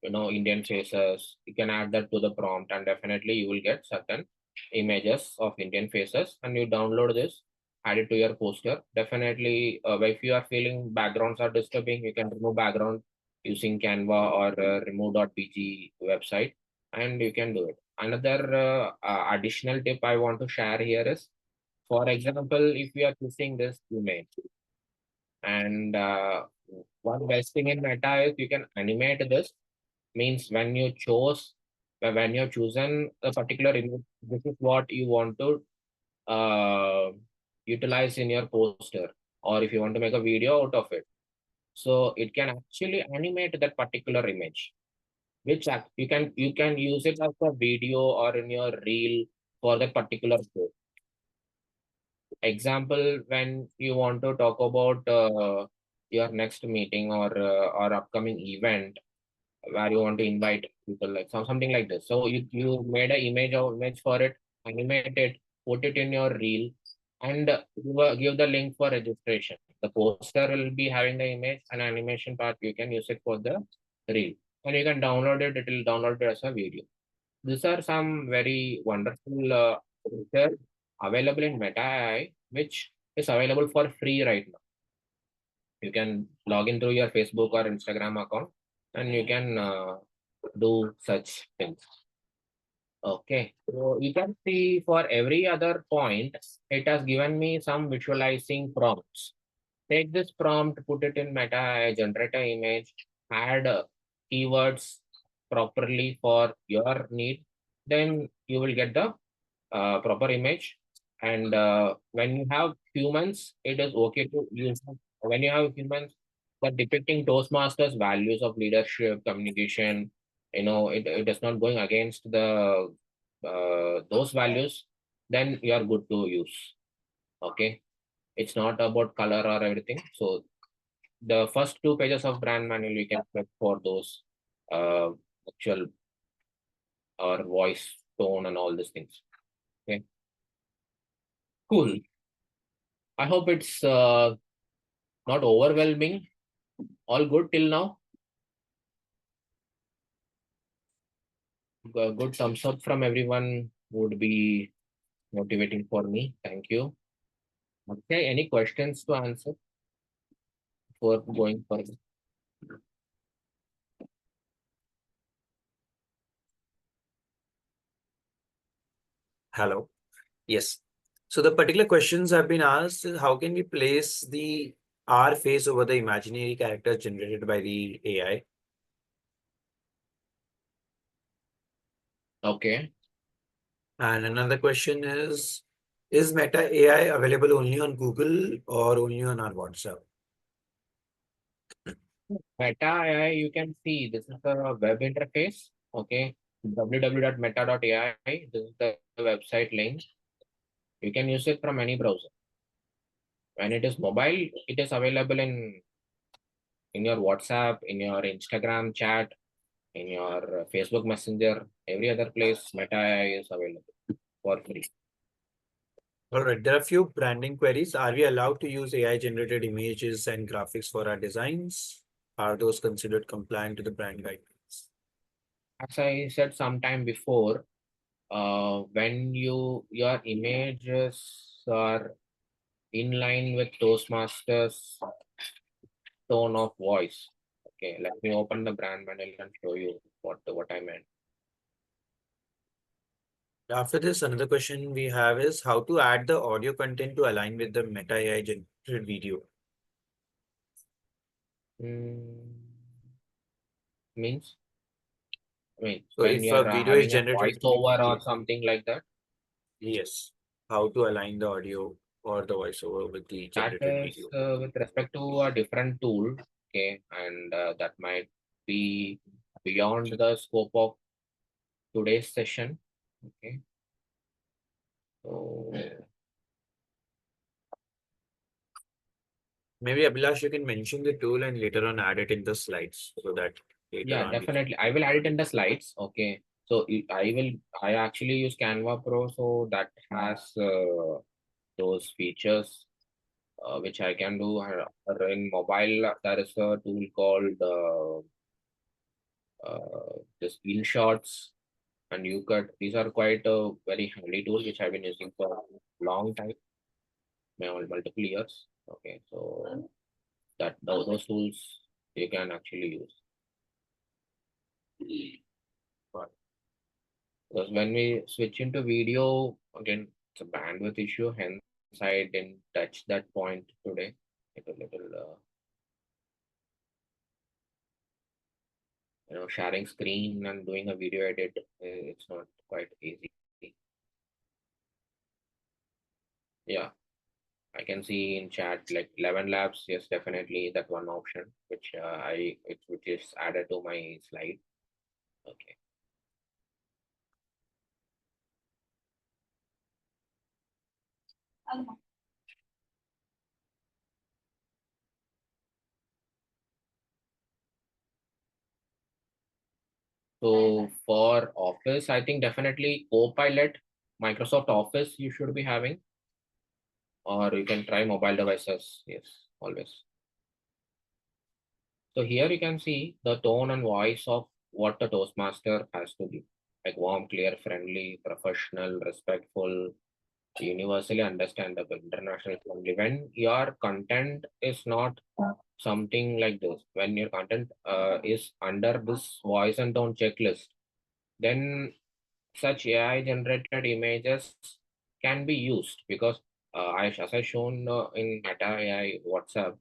Indian faces. You can add that to the prompt, and definitely you will get certain images of Indian faces, and you download this, add it to your poster. Definitely, if you are feeling backgrounds are disturbing, you can remove background using Canva or remove.bg website, and you can do it. Another additional tip I want to share here is, for example, if we are choosing this image, and one best thing in Meta is you can animate this. Means when you've chosen a particular image, this is what you want to utilize in your poster, or if you want to make a video out of it. So it can actually animate that particular image, which you can use it as a video or in your reel for that particular post. Example, when you want to talk about your next meeting or upcoming event where you want to invite people, like something like this. So you made an image for it, animate it, put it in your reel, and give the link for registration. The poster will be having the image and animation part. You can use it for the reel, and you can download it. It will download it as a video. These are some very wonderful features available in Meta AI, which is available for free right now. You can log in through your Facebook or Instagram account, and you can do such things. Okay, so you can see for every other point, it has given me some visualizing prompts. Take this prompt, put it in Meta AI, generate an image, add keywords properly for your need, then you will get the proper image. And when you have humans, it is okay to use them. When you have humans that depicting Toastmasters values of leadership, communication, it is not going against the those values, then you are good to use. Okay, it's not about color or everything. So the first 2 pages of brand manual you can check for those actual or voice tone and all these things. Okay, cool. I hope it's not overwhelming. All good till now. Good thumbs up from everyone would be motivating for me. Thank you. Okay, any questions to answer for going further? Hello. Yes. So the particular questions have been asked is how can we place the our face over the imaginary characters generated by the AI? Okay. And another question is Meta AI available only on Google or only on our WhatsApp? Meta AI, you can see this is the web interface. Okay. www.meta.ai. This is the website link. You can use it from any browser. When it is mobile, it is available in your WhatsApp, in your Instagram chat, in your Facebook Messenger, every other place. Meta AI is available for free. All right. There are a few branding queries. Are we allowed to use AI generated images and graphics for our designs? Are those considered compliant to the brand guidelines? As I said sometime before, when your images are in line with Toastmasters tone of voice. Okay, let me open the brand manual and show you what I meant. After this, another question we have is how to add the audio content to align with the Meta AI generated video. Means, I mean, So when if you're a video is having a generated, voiceover or something like that, yes, how to align the audio or the voiceover with the that generated is video. with respect to a different tool. Okay, and that might be beyond the scope of today's session. Okay, so Maybe Abilash, you can mention the tool and later on add it in the slides so that later yeah, on we can. definitely. I will add it in the slides. Okay. So I actually use Canva Pro, so that has those features which I can do. In mobile, there is a tool called the screenshots and UCut. These are quite a very handy tool which I've been using for a long time, multiple years. Okay, so those tools you can actually use. But because when we switch into video, again, it's a bandwidth issue, hence I didn't touch that point today. It's a little, sharing screen and doing a video edit, it's not quite easy. Yeah, I can see in chat like 11 labs. Yes, definitely that one option which which is added to my slide. Okay. So for Office, I think definitely Copilot, Microsoft Office you should be having, or you can try mobile devices. Yes, always. So here you can see the tone and voice of what the Toastmaster has to be. Like warm, clear, friendly, professional, respectful, universally understandable, international friendly. When your content is not something like this, when your content is under this voice and tone checklist, then such AI generated images can be used because as I shown in Meta AI WhatsApp,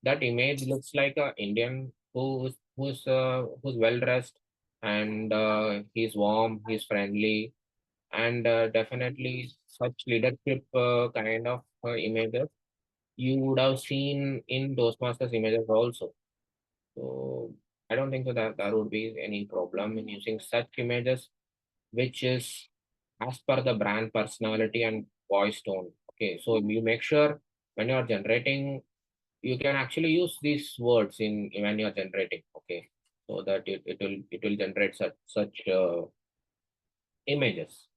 that image looks like a Indian who's well dressed, and he's warm, he's friendly, and definitely such leadership kind of images you would have seen in Toastmasters images also. So I don't think so that there would be any problem in using such images, which is as per the brand personality and voice tone. Okay, so you make sure when you are generating, you can actually use these words in when you are generating. Okay, so that it will generate such images.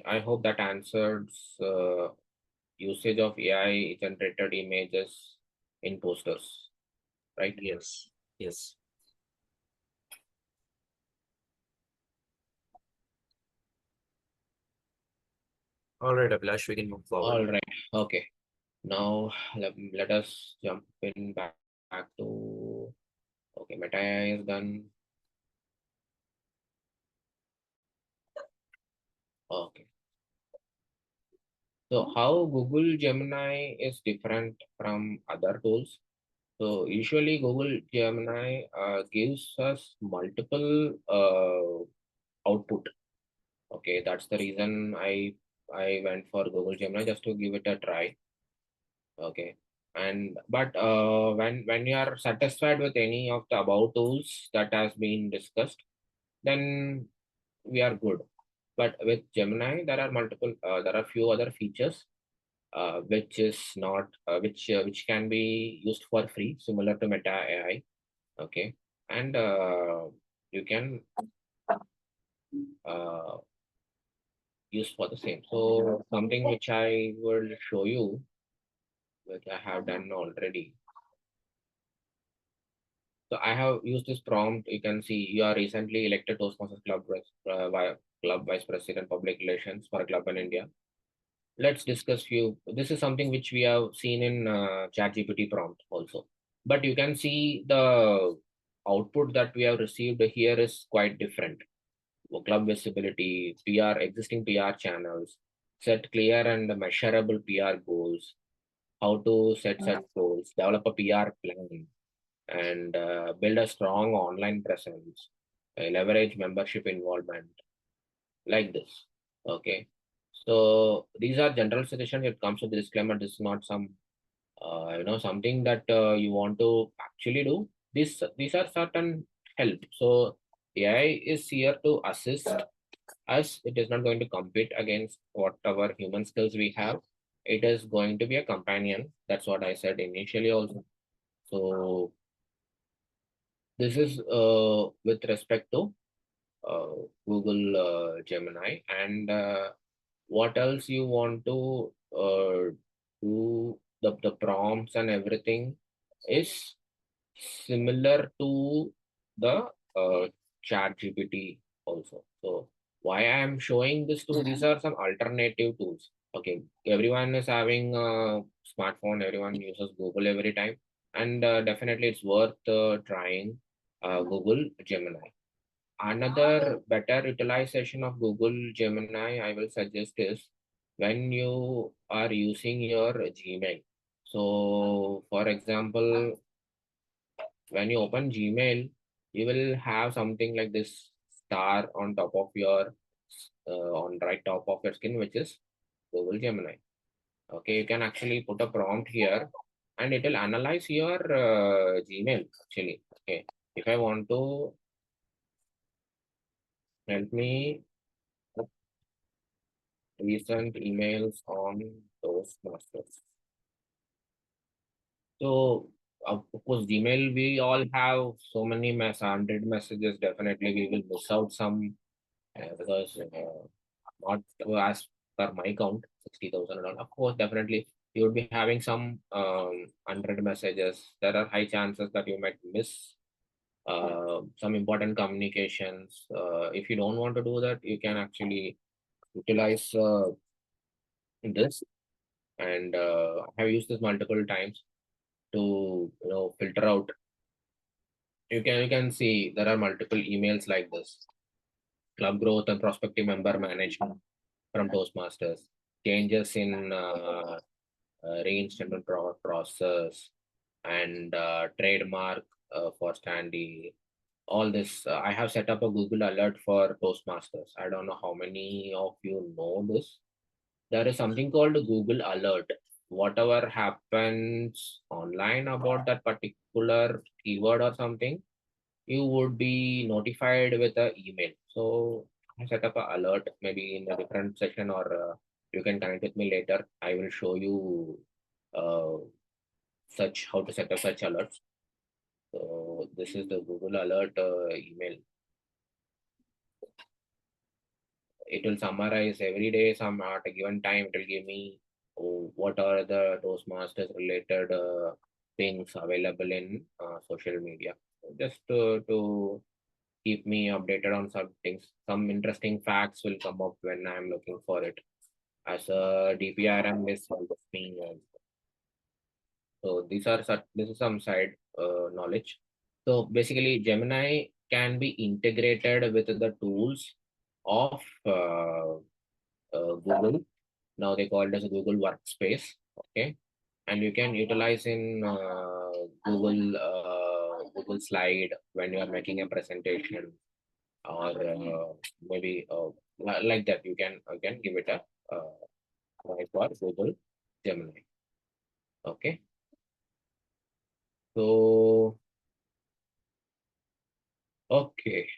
I hope that answers usage of AI generated images in posters, right? Yes. Yes. All right, Abhilash, we can move All forward. right. Okay. Now let us jump in back to okay. Meta AI is done. Okay. So how Google Gemini is different from other tools? So usually Google Gemini gives us multiple output. Okay, that's the reason I went for Google Gemini just to give it a try. Okay, and but when you are satisfied with any of the above tools that has been discussed, then we are good. But with Gemini, there are multiple, there are few other features which is not which can be used for free, similar to Meta AI. Okay, and you can uh, use for the same. So something which I will show you, which I have done already. So I have used this prompt. You can see you are recently elected Toastmasters Club Vice President Public Relations for a club in India. Let's discuss few. This is something which we have seen in ChatGPT prompt also. But you can see the output that we have received here is quite different. Club visibility, PR, existing PR channels, set clear and measurable PR goals, how to set such goals, develop a PR plan, and build a strong online presence, leverage membership involvement, like this. Okay. So these are general suggestions. It comes with disclaimer. This is not some something that you want to actually do. These are certain help. So AI is here to assist us. It is not going to compete against whatever human skills we have. It is going to be a companion. That's what I said initially also. So this is with respect to uh, Google Gemini, and what else you want to do, the prompts and everything is similar to the chat GPT also. So why I am showing this tool, these are some alternative tools. Okay, everyone is having a smartphone, everyone uses Google every time, and definitely it's worth trying Google Gemini. Another better utilization of Google Gemini I will suggest is when you are using your Gmail. So for example, when you open Gmail, you will have something like this star on top of your on right top of your screen, which is Google Gemini. Okay, you can actually put a prompt here and it will analyze your Gmail actually. Okay, if I want to help me recent emails on Toastmasters. So of course, Gmail, we all have so many 100 messages. Definitely, we will miss out some because not as per my count, 60,000 and all. Of course, definitely you would be having some 100 messages. There are high chances that you might miss some important communications. If you don't want to do that, you can actually utilize this, and I have used this multiple times to filter out. You can see there are multiple emails like this: club growth and prospective member management from Toastmasters, changes in reinstatement process, and trademark for Standy. All this, I have set up a Google alert for Toastmasters. I don't know how many of you know this. There is something called Google alert. Whatever happens online about that particular keyword or something, you would be notified with an email. So I set up an alert maybe in a different session, or you can connect with me later. I will show you uh, such how to set up such alerts. So this is the Google alert email. It will summarize every day, some at a given time. It will give me what are the Toastmasters related things available in social media. Just to keep me updated on some things. Some interesting facts will come up when I'm looking for it. As a DPRM is being so this is some side knowledge. So basically, Gemini can be integrated with the tools of Google. Now they call it as a Google Workspace. Okay, and you can utilize in Google Slide when you are making a presentation, or maybe like that. You can again give it a try for Google Gemini. Okay, so okay,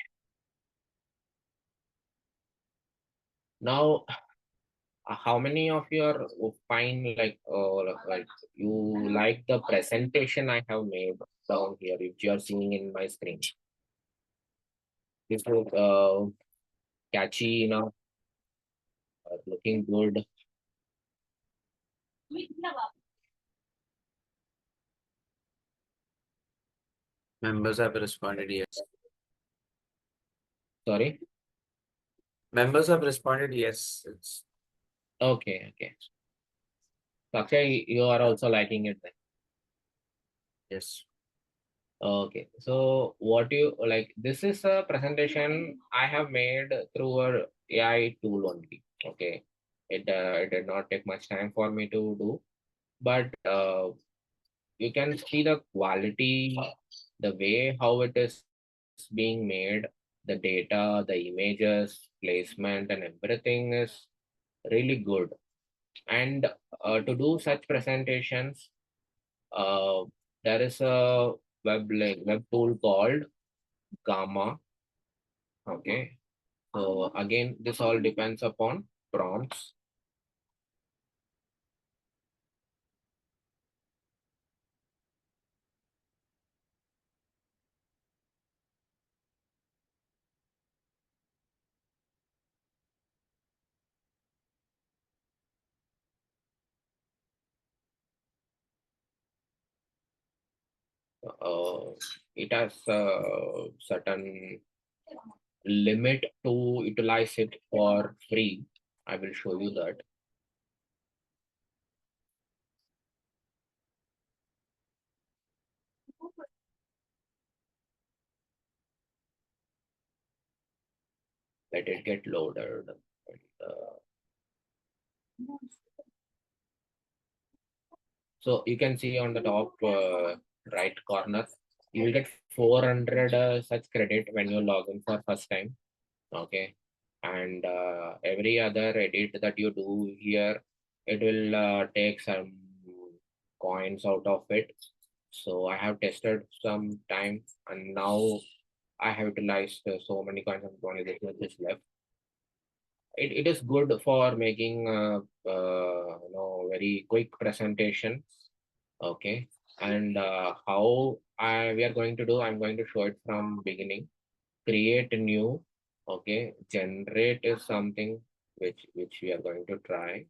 now how many of you are find like you like the presentation I have made down here, if you are seeing in my screen? This is catchy, looking good. Members have responded yes. Sorry. Members have responded yes. It's Okay. Akshay, you are also liking it then. yes. Okay, so what you like, this is a presentation I have made through a AI tool only. Okay, it did not take much time for me to do, but you can see the quality, the way how it is being made, the data, the images, placement, and everything is really good. And to do such presentations, uh, there is a web tool called Gamma. Okay, so again, this all depends upon prompts. uh, it has a certain limit to utilize it for free. I will show you that. Let it get loaded. So you can see on the top right corner, you will get 400 such credit when you log in for first time. Okay, and every other edit that you do here, it will take some coins out of it. So I have tested some time, and now I have utilized so many coins, and only this much is left. It is good for making very quick presentation. Okay, and how we are going to do, I'm going to show it from beginning. Create a new, okay, generate is something which we are going to try.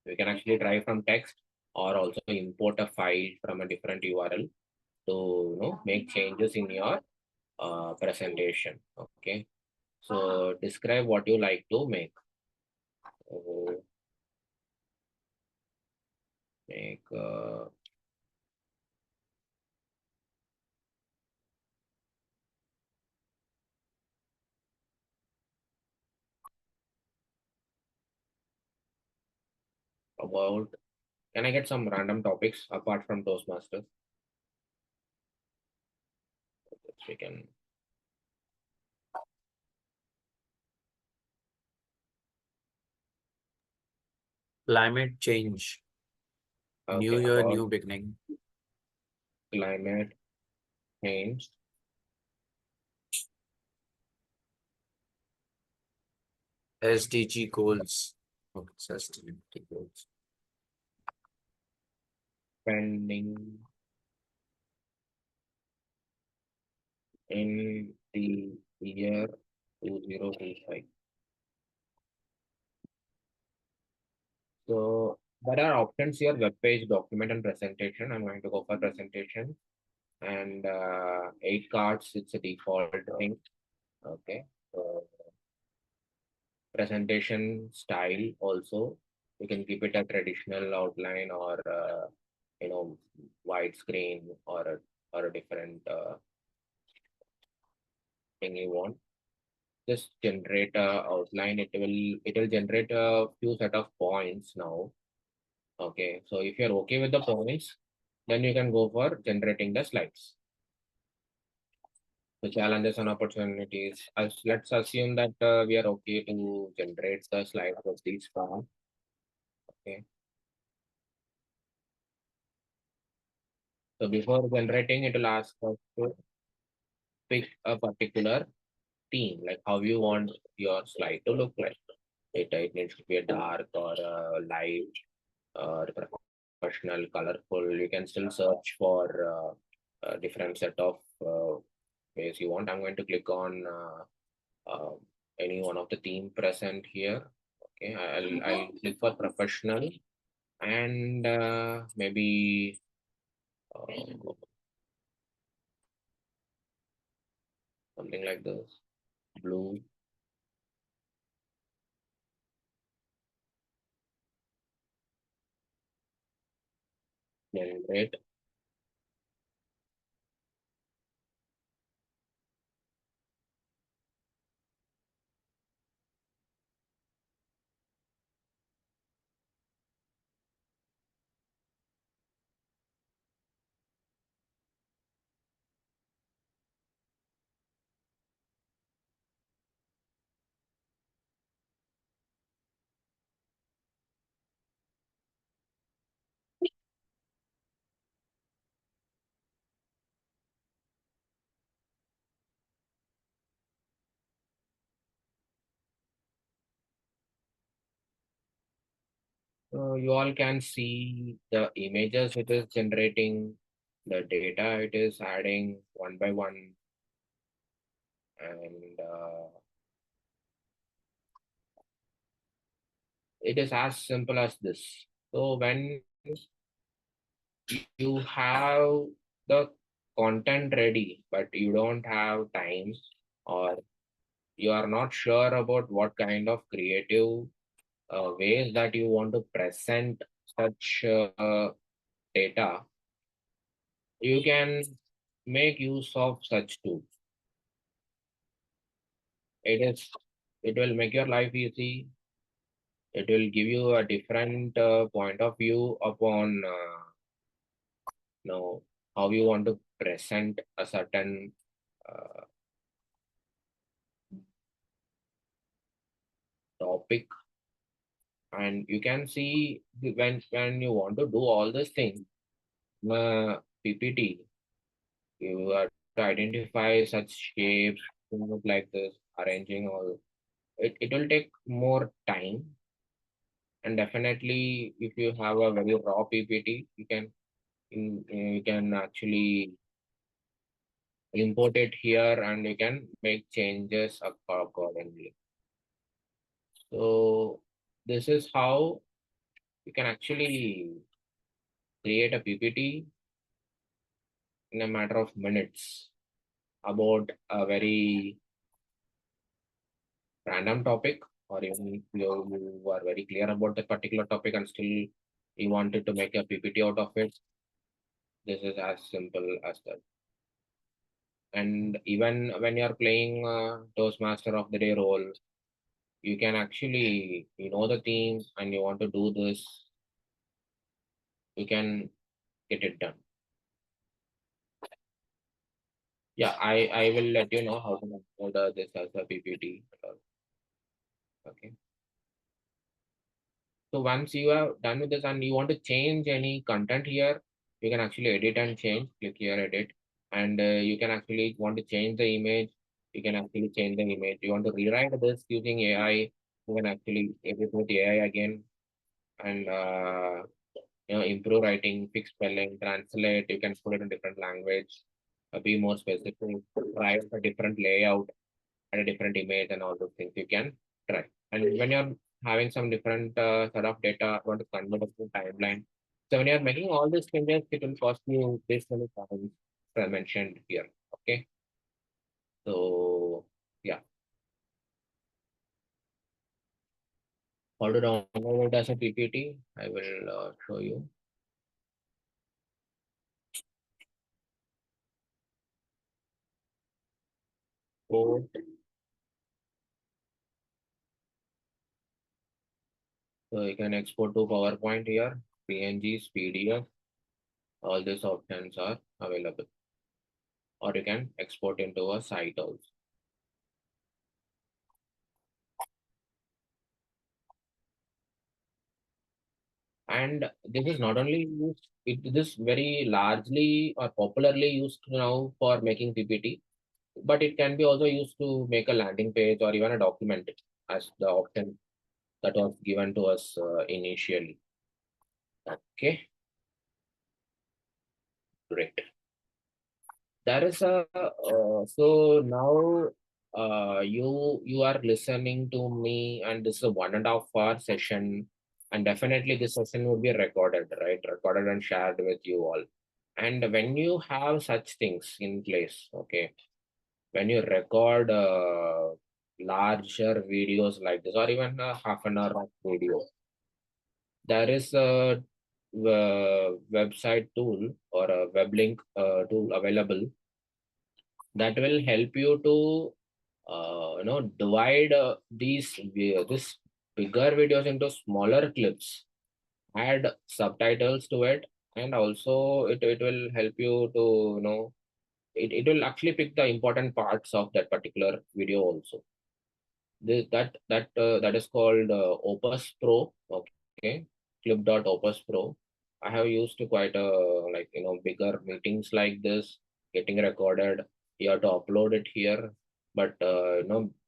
We can actually try from text, or also import a file from a different URL to make changes in your presentation. Okay, so describe what you like to make. Make about, can I get some random topics apart from Toastmasters? We can. Climate change. New Okay, year, about new beginning. climate change. SDG goals. Okay, sustainability goals. Spending in the year 2025. So there are options here: web page, document, and presentation. I'm going to go for presentation, and 8 cards. It's a default thing. Okay. So presentation style also, you can keep it a traditional outline, or widescreen, or a different thing you want. Just generate a outline. It will generate a few set of points now. Okay, so if you're okay with the points, then you can go for generating the slides. The challenges and opportunities. Let's assume that we are okay to generate the slides of these form. Okay. So before generating, it will ask us to pick a particular theme, like how you want your slide to look like. It needs to be a dark, or a light, or professional, colorful. You can still search for a different set of ways you want. I'm going to click on any one of the theme present here. Okay, I'll click for professional, and maybe something like this, blue. Generate. You all can see the images it is generating, the data it is adding one by one, and it is as simple as this. So when you have the content ready, but you don't have time, or you are not sure about what kind of creative ways that you want to present such data, you can make use of such tools. It will make your life easy. It will give you a different point of view upon how you want to present a certain uh, topic, and you can see when you want to do all these things, PPT, you have to identify such shapes, things like this, arranging all. It will take more time, and definitely if you have a very raw PPT, you can actually import it here and you can make changes accordingly. So this is how you can actually create a PPT in a matter of minutes about a very random topic, or even you are very clear about the particular topic and still you wanted to make a PPT out of it. This is as simple as that. And even when you are playing Toastmaster of the Day role, you can actually, you know the theme and you want to do this, you can get it done. Yeah, I will let you know how to order this as a PPT. Okay. So once you are done with this and you want to change any content here, you can actually edit and change. Click here, edit, and you can actually want to change the image. You can actually change the image. You want to rewrite this using AI. You can actually edit with AI again, and improve writing, fix spelling, translate. You can put it in different language, be more specific, try a different layout and a different image and all those things you can try. And when you're having some different sort of data, want to convert it to timeline. So when you're making all these changes, it will cost you this many times I mentioned here. Okay. So yeah, how to download it as a PPT, I will show you. So you can export to PowerPoint here, PNGs, PDF, all these options are available. Or you can export into a site also. And this is not only used, it is very largely or popularly used now for making PPT, but it can be also used to make a landing page or even a document as the option that was given to us initially. Okay, great. There is a so now you are listening to me, and this is a 1.5 hour session, and definitely this session would be recorded, right? Recorded and shared with you all. And when you have such things in place, okay, when you record larger videos like this, or even a half an hour of video, there is a website tool or a web link tool available that will help you to divide this bigger videos into smaller clips, add subtitles to it, and also it will help you to it will actually pick the important parts of that particular video also. That is called Opus Pro. Okay, Opus Pro. I have used to quite bigger meetings like this, getting recorded. You have to upload it here, but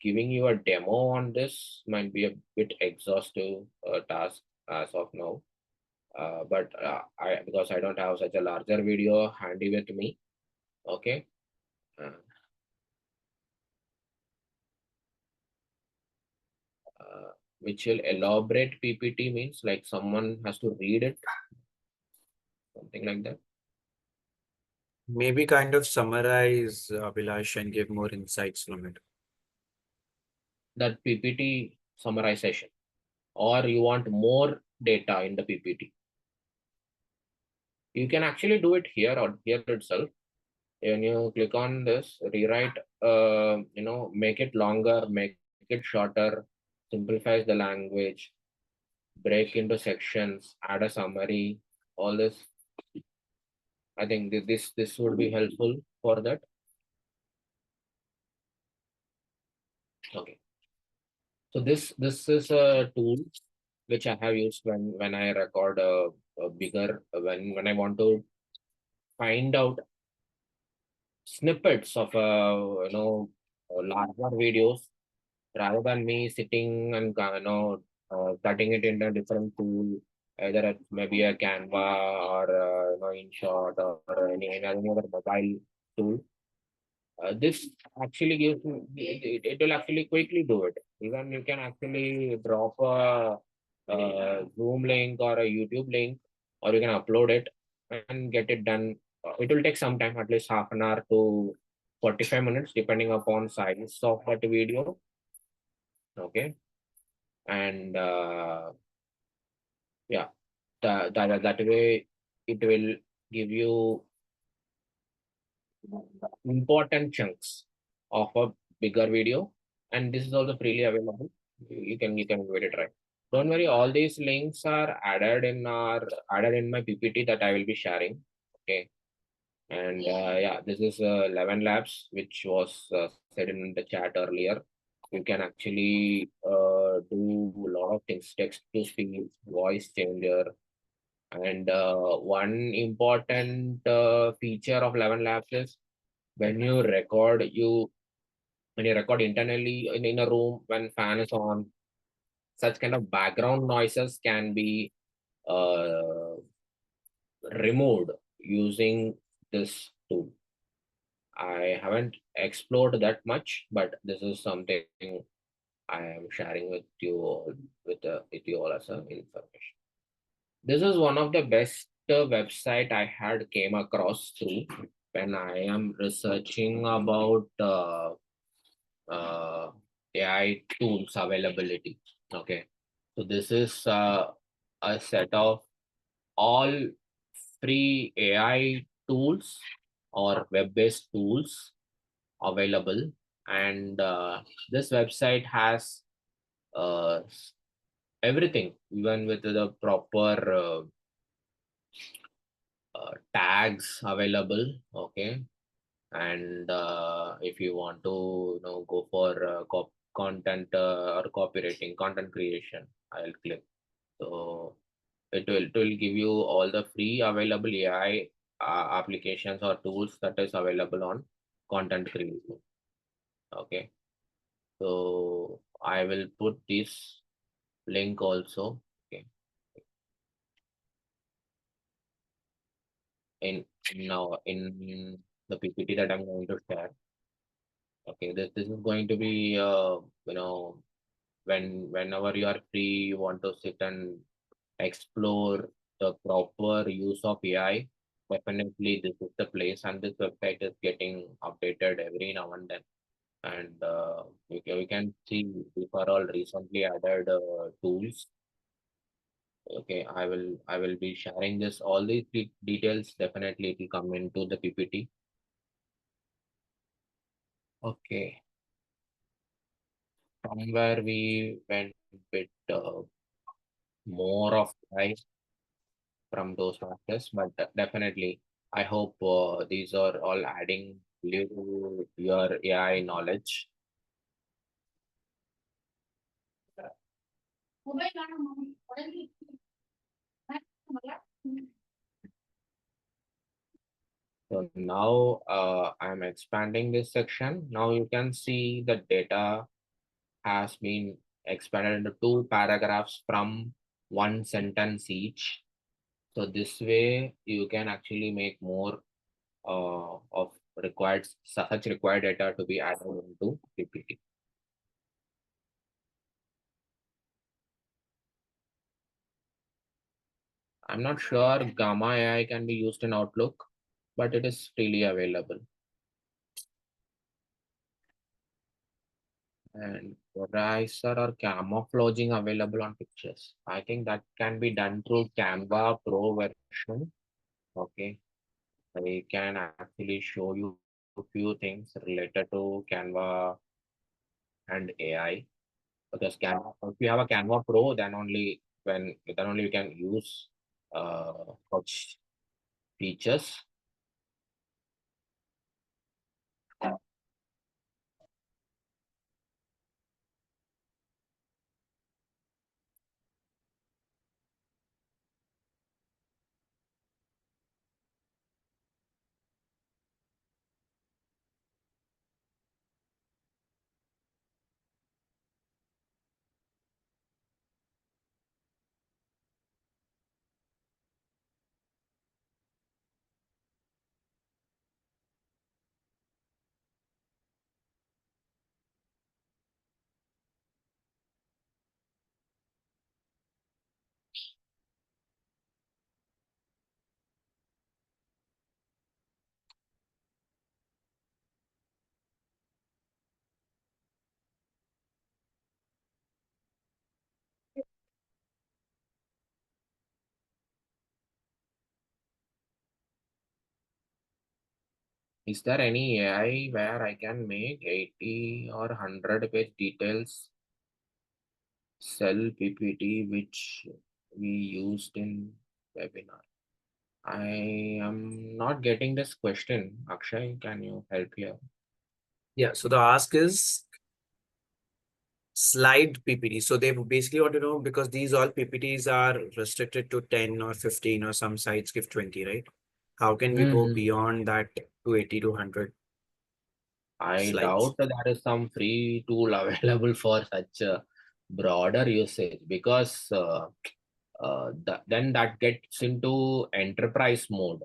giving you a demo on this might be a bit exhaustive task as of now. But I because I don't have such a larger video handy with me. Okay. Uh, which will elaborate PPT means like someone has to read it, something like that. Maybe kind of summarize, Abilash, and give more insights from it. That PPT summarization, or you want more data in the PPT. You can actually do it here or here itself. When you click on this, rewrite, make it longer, make it shorter, simplifies the language, break into sections, add a summary, all this. I think this would be helpful for that. Okay. So this is a tool which I have used when I record a bigger when I want to find out snippets of larger videos rather than me sitting and cutting it into a different tool, either it maybe a Canva or InShot or any other mobile tool. This actually gives it will actually quickly do it. Even you can actually drop a Zoom link or a YouTube link, or you can upload it and get it done. It will take some time, at least half an hour to 45 minutes, depending upon size of that video. Okay, and yeah, that way it will give you important chunks of a bigger video, and this is also freely available. You can give it a try. Don't worry, all these links are added in my PPT that I will be sharing. Okay, and yeah, this is 11 labs, which was said in the chat earlier. You can actually do a lot of things: text to speech, voice changer, and one important feature of 11 labs is when you record you when you record internally in a room when fan is on, such kind of background noises can be uh, removed using this tool. I haven't explored that much, but this is something I am sharing with you all with you all as an information. This is one of the best website I had came across through when I am researching about uh, AI tools availability. Okay, so this is a set of all free AI tools or web-based tools available, and this website has uh, everything, even with the proper tags available. Okay, and if you want to go for content or copywriting, content creation, I'll click. So it will give you all the free available AI applications or tools that is available on content creation. Okay, so I will put this link also. Okay, in now in the PPT that I'm going to share. Okay, this is going to be whenever you are free, you want to sit and explore the proper use of AI. Definitely, this is the place, and this website is getting updated every now and then. And we can see these are all recently added tools. Okay, I will be sharing this all these details. Definitely, it will come into the PPT. Okay, from where we went bit more of AI from those masters, but definitely, I hope these are all adding value to your AI knowledge. So now I'm expanding this section. Now you can see the data has been expanded into two paragraphs from one sentence each. So this way you can actually make more of such required data to be added into PPT. I'm not sure Gamma AI can be used in Outlook, but it is freely available. And eraser or camouflaging available on pictures. I think that can be done through Canva Pro version. Okay, I can actually show you a few things related to Canva and AI, because Canva, if you have a Canva Pro, then only you can use such features. Is there any AI where I can make 80 or 100 page details cell PPT which we used in webinar? I am not getting this question. Akshay, can you help here? Yeah, so the ask is slide PPT. So they basically want to know, because these all PPTs are restricted to 10 or 15, or some sites give 20, right? How can we go beyond that to 80 to 100 I slides? doubt there is some free tool available for such a broader usage, because then that gets into enterprise mode.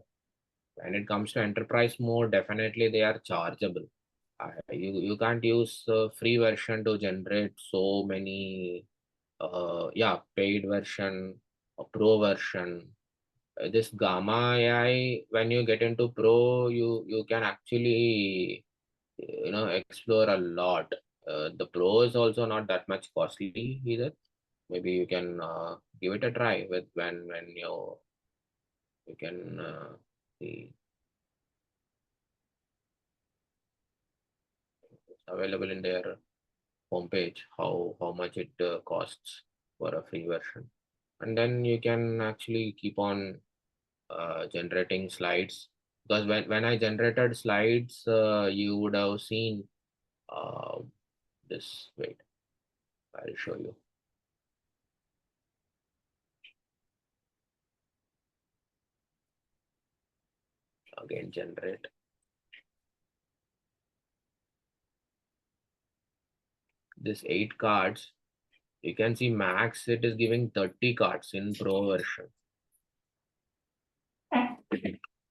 When it comes to enterprise mode, definitely they are chargeable. You can't use free version to generate so many paid version or pro version. This gamma AI, when you get into pro, you can actually explore a lot. The pro is also not that much costly either. Maybe you can give it a try with when you can see available in their homepage how much it costs for a free version, and then you can actually keep on generating slides, because when I generated slides, you would have seen this. Wait, I'll show you again. Generate this 8 cards. You can see max it is giving 30 cards in pro version.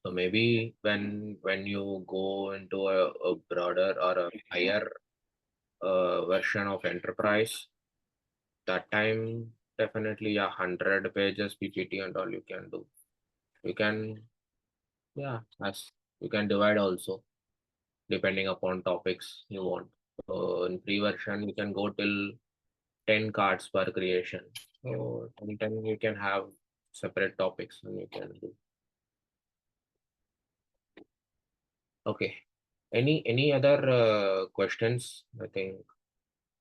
So maybe when you go into a broader or a higher version of enterprise, that time definitely 100 pages PPT and all you can do. You can, as you can divide also depending upon topics you want. So in free version you can go till 10 cards per creation. So then you can have separate topics and you can do. Okay. Any other questions? I think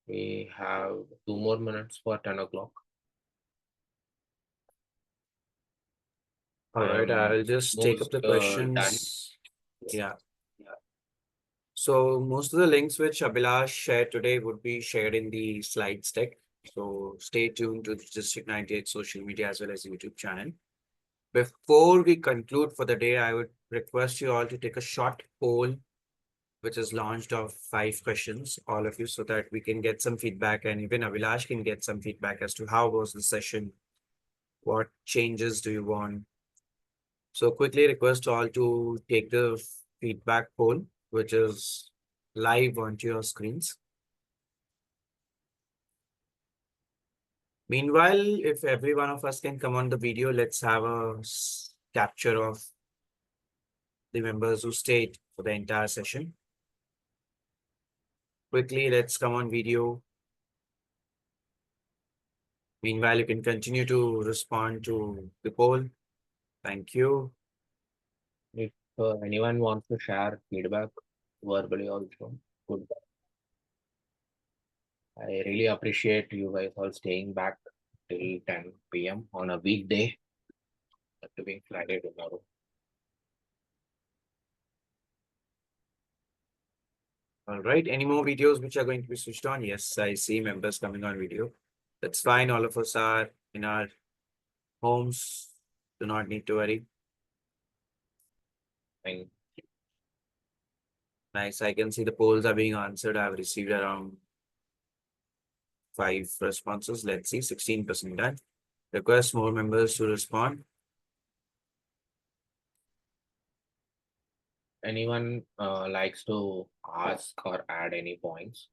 we have 2 more minutes for 10 o'clock. All right, I'll just take up the questions. Yeah. So most of the links which Abilash shared today would be shared in the slides deck. So stay tuned to the District 98 social media as well as YouTube channel. Before we conclude for the day, I would request you all to take a short poll, which is launched of 5 questions, all of you, so that we can get some feedback, and even Abilash can get some feedback as to how was the session, what changes do you want. So quickly request all to take the feedback poll, which is live onto your screens. Meanwhile, if every one of us can come on the video, let's have a capture of the members who stayed for the entire session. Quickly, let's come on video. Meanwhile, you can continue to respond to the poll. Thank you. If anyone wants to share feedback verbally also, good. I really appreciate you guys all staying back till 10 p.m. on a weekday, to being Friday tomorrow. All right. Any more videos which are going to be switched on? Yes, I see members coming on video. That's fine. All of us are in our homes. Do not need to worry. Thank Nice. I can see the polls are being answered. I've received around 5 responses. Let's see, 16% done. Request more members to respond. anyone likes to ask or add any points?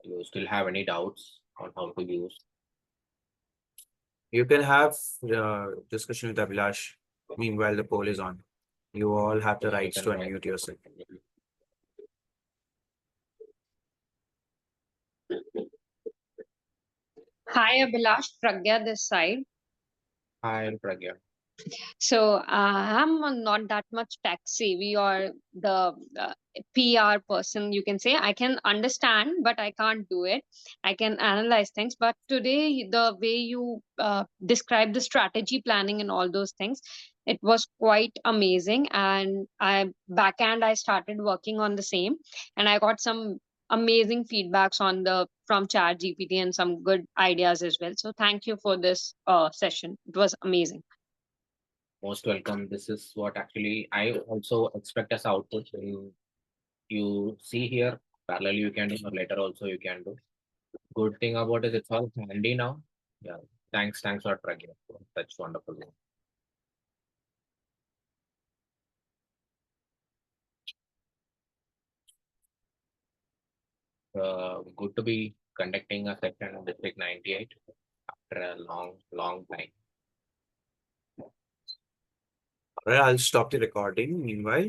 You still have any doubts on how to use? You can have discussion with Abilash. Meanwhile, the poll is on. You all have the rights to unmute yourself. Hi, Abilash. Pragya this side. Hi, Pragya. So I'm not that much tech savvy or the PR person, you can say. I can understand, but I can't do it. I can analyze things. But today, the way you describe the strategy planning and all those things, it was quite amazing. And I started working on the same, and I got some amazing feedbacks on the from Chat GPT and some good ideas as well. So thank you for this session. It was amazing. Most welcome. This is what actually I also expect as output. You see here, parallel you can do, or later also you can do. Good thing about it, it's all handy now. Yeah. Thanks for tracking. That's wonderful. Good to be conducting a session in District 98 after a long time. All right, I'll stop the recording meanwhile.